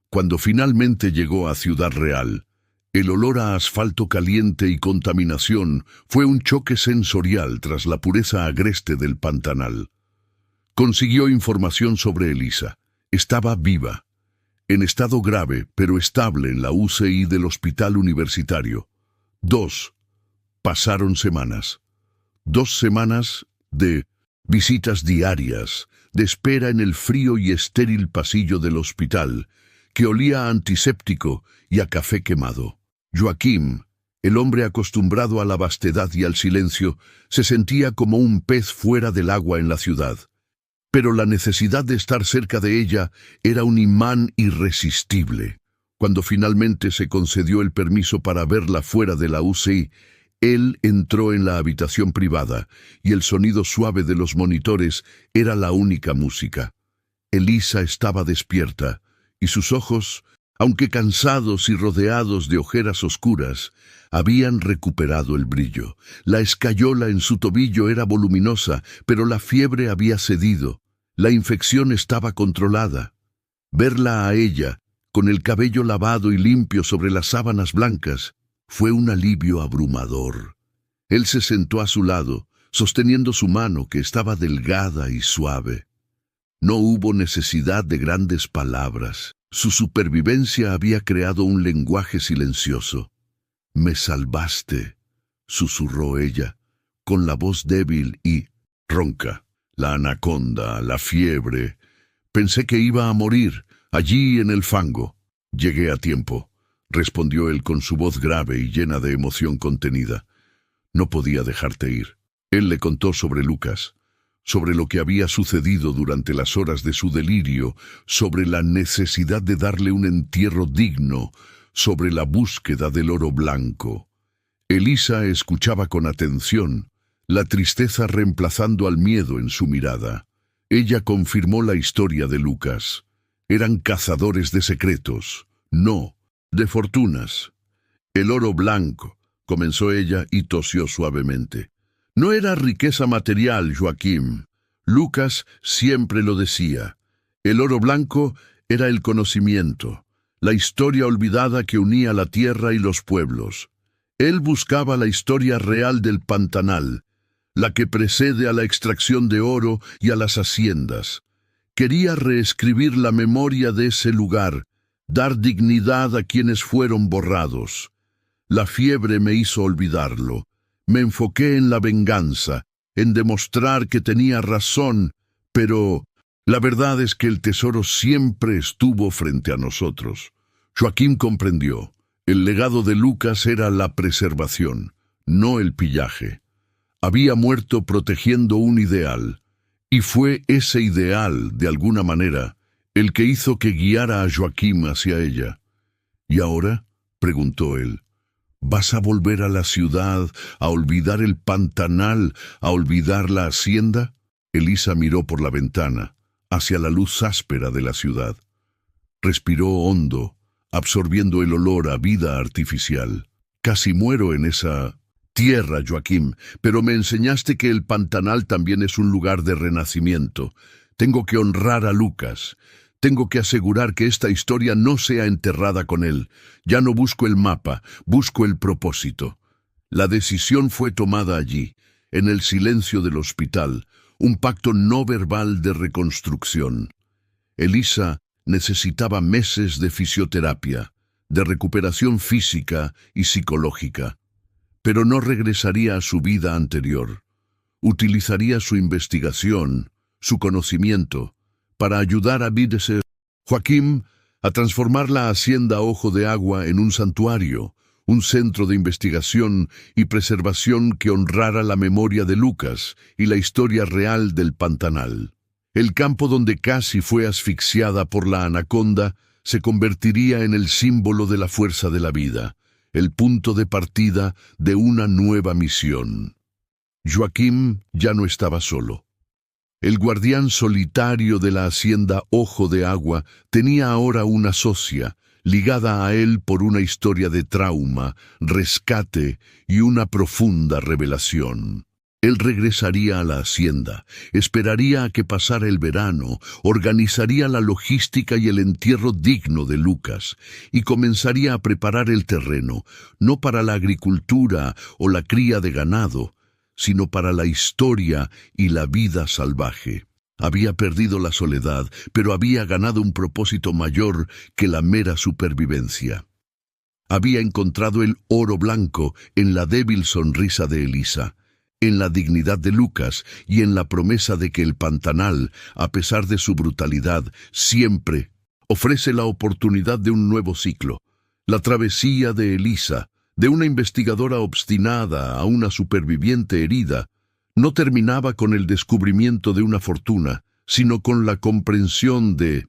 [SPEAKER 1] Cuando finalmente llegó a Ciudad Real, el olor a asfalto caliente y contaminación fue un choque sensorial tras la pureza agreste del pantanal. Consiguió información sobre Elisa. Estaba viva, en estado grave, pero estable en la UCI del hospital universitario. Pasaron semanas. 2 semanas de visitas diarias, de espera en el frío y estéril pasillo del hospital, que olía a antiséptico y a café quemado. Joaquim, el hombre acostumbrado a la vastedad y al silencio, se sentía como un pez fuera del agua en la ciudad. Pero la necesidad de estar cerca de ella era un imán irresistible. Cuando finalmente se concedió el permiso para verla fuera de la UCI, él entró en la habitación privada y el sonido suave de los monitores era la única música. Elisa estaba despierta y sus ojos, aunque cansados y rodeados de ojeras oscuras, habían recuperado el brillo. La escayola en su tobillo era voluminosa, pero la fiebre había cedido. La infección estaba controlada. Verla a ella, con el cabello lavado y limpio sobre las sábanas blancas, fue un alivio abrumador. Él se sentó a su lado, sosteniendo su mano que estaba delgada y suave. No hubo necesidad de grandes palabras. Su supervivencia había creado un lenguaje silencioso. «Me salvaste», susurró ella, con la voz débil y ronca. La anaconda, la fiebre. Pensé que iba a morir, allí en el fango. Llegué a tiempo, respondió él con su voz grave y llena de emoción contenida. No podía dejarte ir. Él le contó sobre Lucas, sobre lo que había sucedido durante las horas de su delirio, sobre la necesidad de darle un entierro digno, sobre la búsqueda del oro blanco. Elisa escuchaba con atención, la tristeza reemplazando al miedo en su mirada. Ella confirmó la historia de Lucas. Eran cazadores de secretos, no de fortunas. El oro blanco, comenzó ella y tosió suavemente. No era riqueza material, Joaquim. Lucas siempre lo decía. El oro blanco era el conocimiento, la historia olvidada que unía la tierra y los pueblos. Él buscaba la historia real del pantanal, la que precede a la extracción de oro y a las haciendas. Quería reescribir la memoria de ese lugar, dar dignidad a quienes fueron borrados. La fiebre me hizo olvidarlo. Me enfoqué en la venganza, en demostrar que tenía razón, pero la verdad es que el tesoro siempre estuvo frente a nosotros. Joaquim comprendió. El legado de Lucas era la preservación, no el pillaje. Había muerto protegiendo un ideal, y fue ese ideal, de alguna manera, el que hizo que guiara a Joaquim hacia ella. ¿Y ahora?, preguntó él. ¿Vas a volver a la ciudad, a olvidar el pantanal, a olvidar la hacienda? Elisa miró por la ventana, hacia la luz áspera de la ciudad. Respiró hondo, absorbiendo el olor a vida artificial. Casi muero en esa tierra, Joaquim, pero me enseñaste que el pantanal también es un lugar de renacimiento. Tengo que honrar a Lucas. Tengo que asegurar que esta historia no sea enterrada con él. Ya no busco el mapa, busco el propósito. La decisión fue tomada allí, en el silencio del hospital, un pacto no verbal de reconstrucción. Elisa necesitaba meses de fisioterapia, de recuperación física y psicológica, pero no regresaría a su vida anterior. Utilizaría su investigación, su conocimiento, para ayudar a Joaquim a transformar la hacienda Ojo de Agua en un santuario, un centro de investigación y preservación que honrara la memoria de Lucas y la historia real del Pantanal. El campo donde casi fue asfixiada por la anaconda se convertiría en el símbolo de la fuerza de la vida, el punto de partida de una nueva misión. Joaquim ya no estaba solo. El guardián solitario de la hacienda Ojo de Agua tenía ahora una socia, ligada a él por una historia de trauma, rescate y una profunda revelación. Él regresaría a la hacienda, esperaría a que pasara el verano, organizaría la logística y el entierro digno de Lucas, y comenzaría a preparar el terreno, no para la agricultura o la cría de ganado, sino para la historia y la vida salvaje. Había perdido la soledad, pero había ganado un propósito mayor que la mera supervivencia. Había encontrado el oro blanco en la débil sonrisa de Elisa, en la dignidad de Lucas y en la promesa de que el Pantanal, a pesar de su brutalidad, siempre ofrece la oportunidad de un nuevo ciclo. La travesía de Elisa, de una investigadora obstinada a una superviviente herida, no terminaba con el descubrimiento de una fortuna, sino con la comprensión de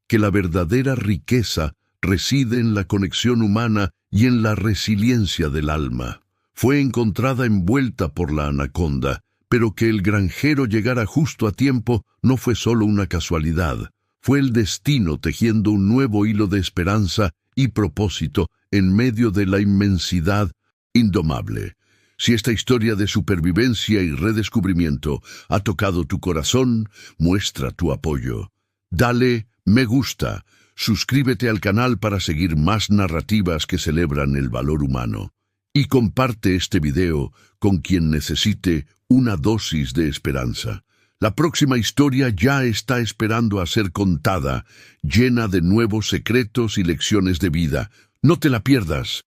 [SPEAKER 1] que la verdadera riqueza reside en la conexión humana y en la resiliencia del alma. Fue encontrada envuelta por la anaconda, pero que el granjero llegara justo a tiempo no fue solo una casualidad, fue el destino tejiendo un nuevo hilo de esperanza y propósito en medio de la inmensidad indomable. Si esta historia de supervivencia y redescubrimiento ha tocado tu corazón, muestra tu apoyo. Dale me gusta, suscríbete al canal para seguir más narrativas que celebran el valor humano. Y comparte este video con quien necesite una dosis de esperanza. La próxima historia ya está esperando a ser contada, llena de nuevos secretos y lecciones de vida. No te la pierdas.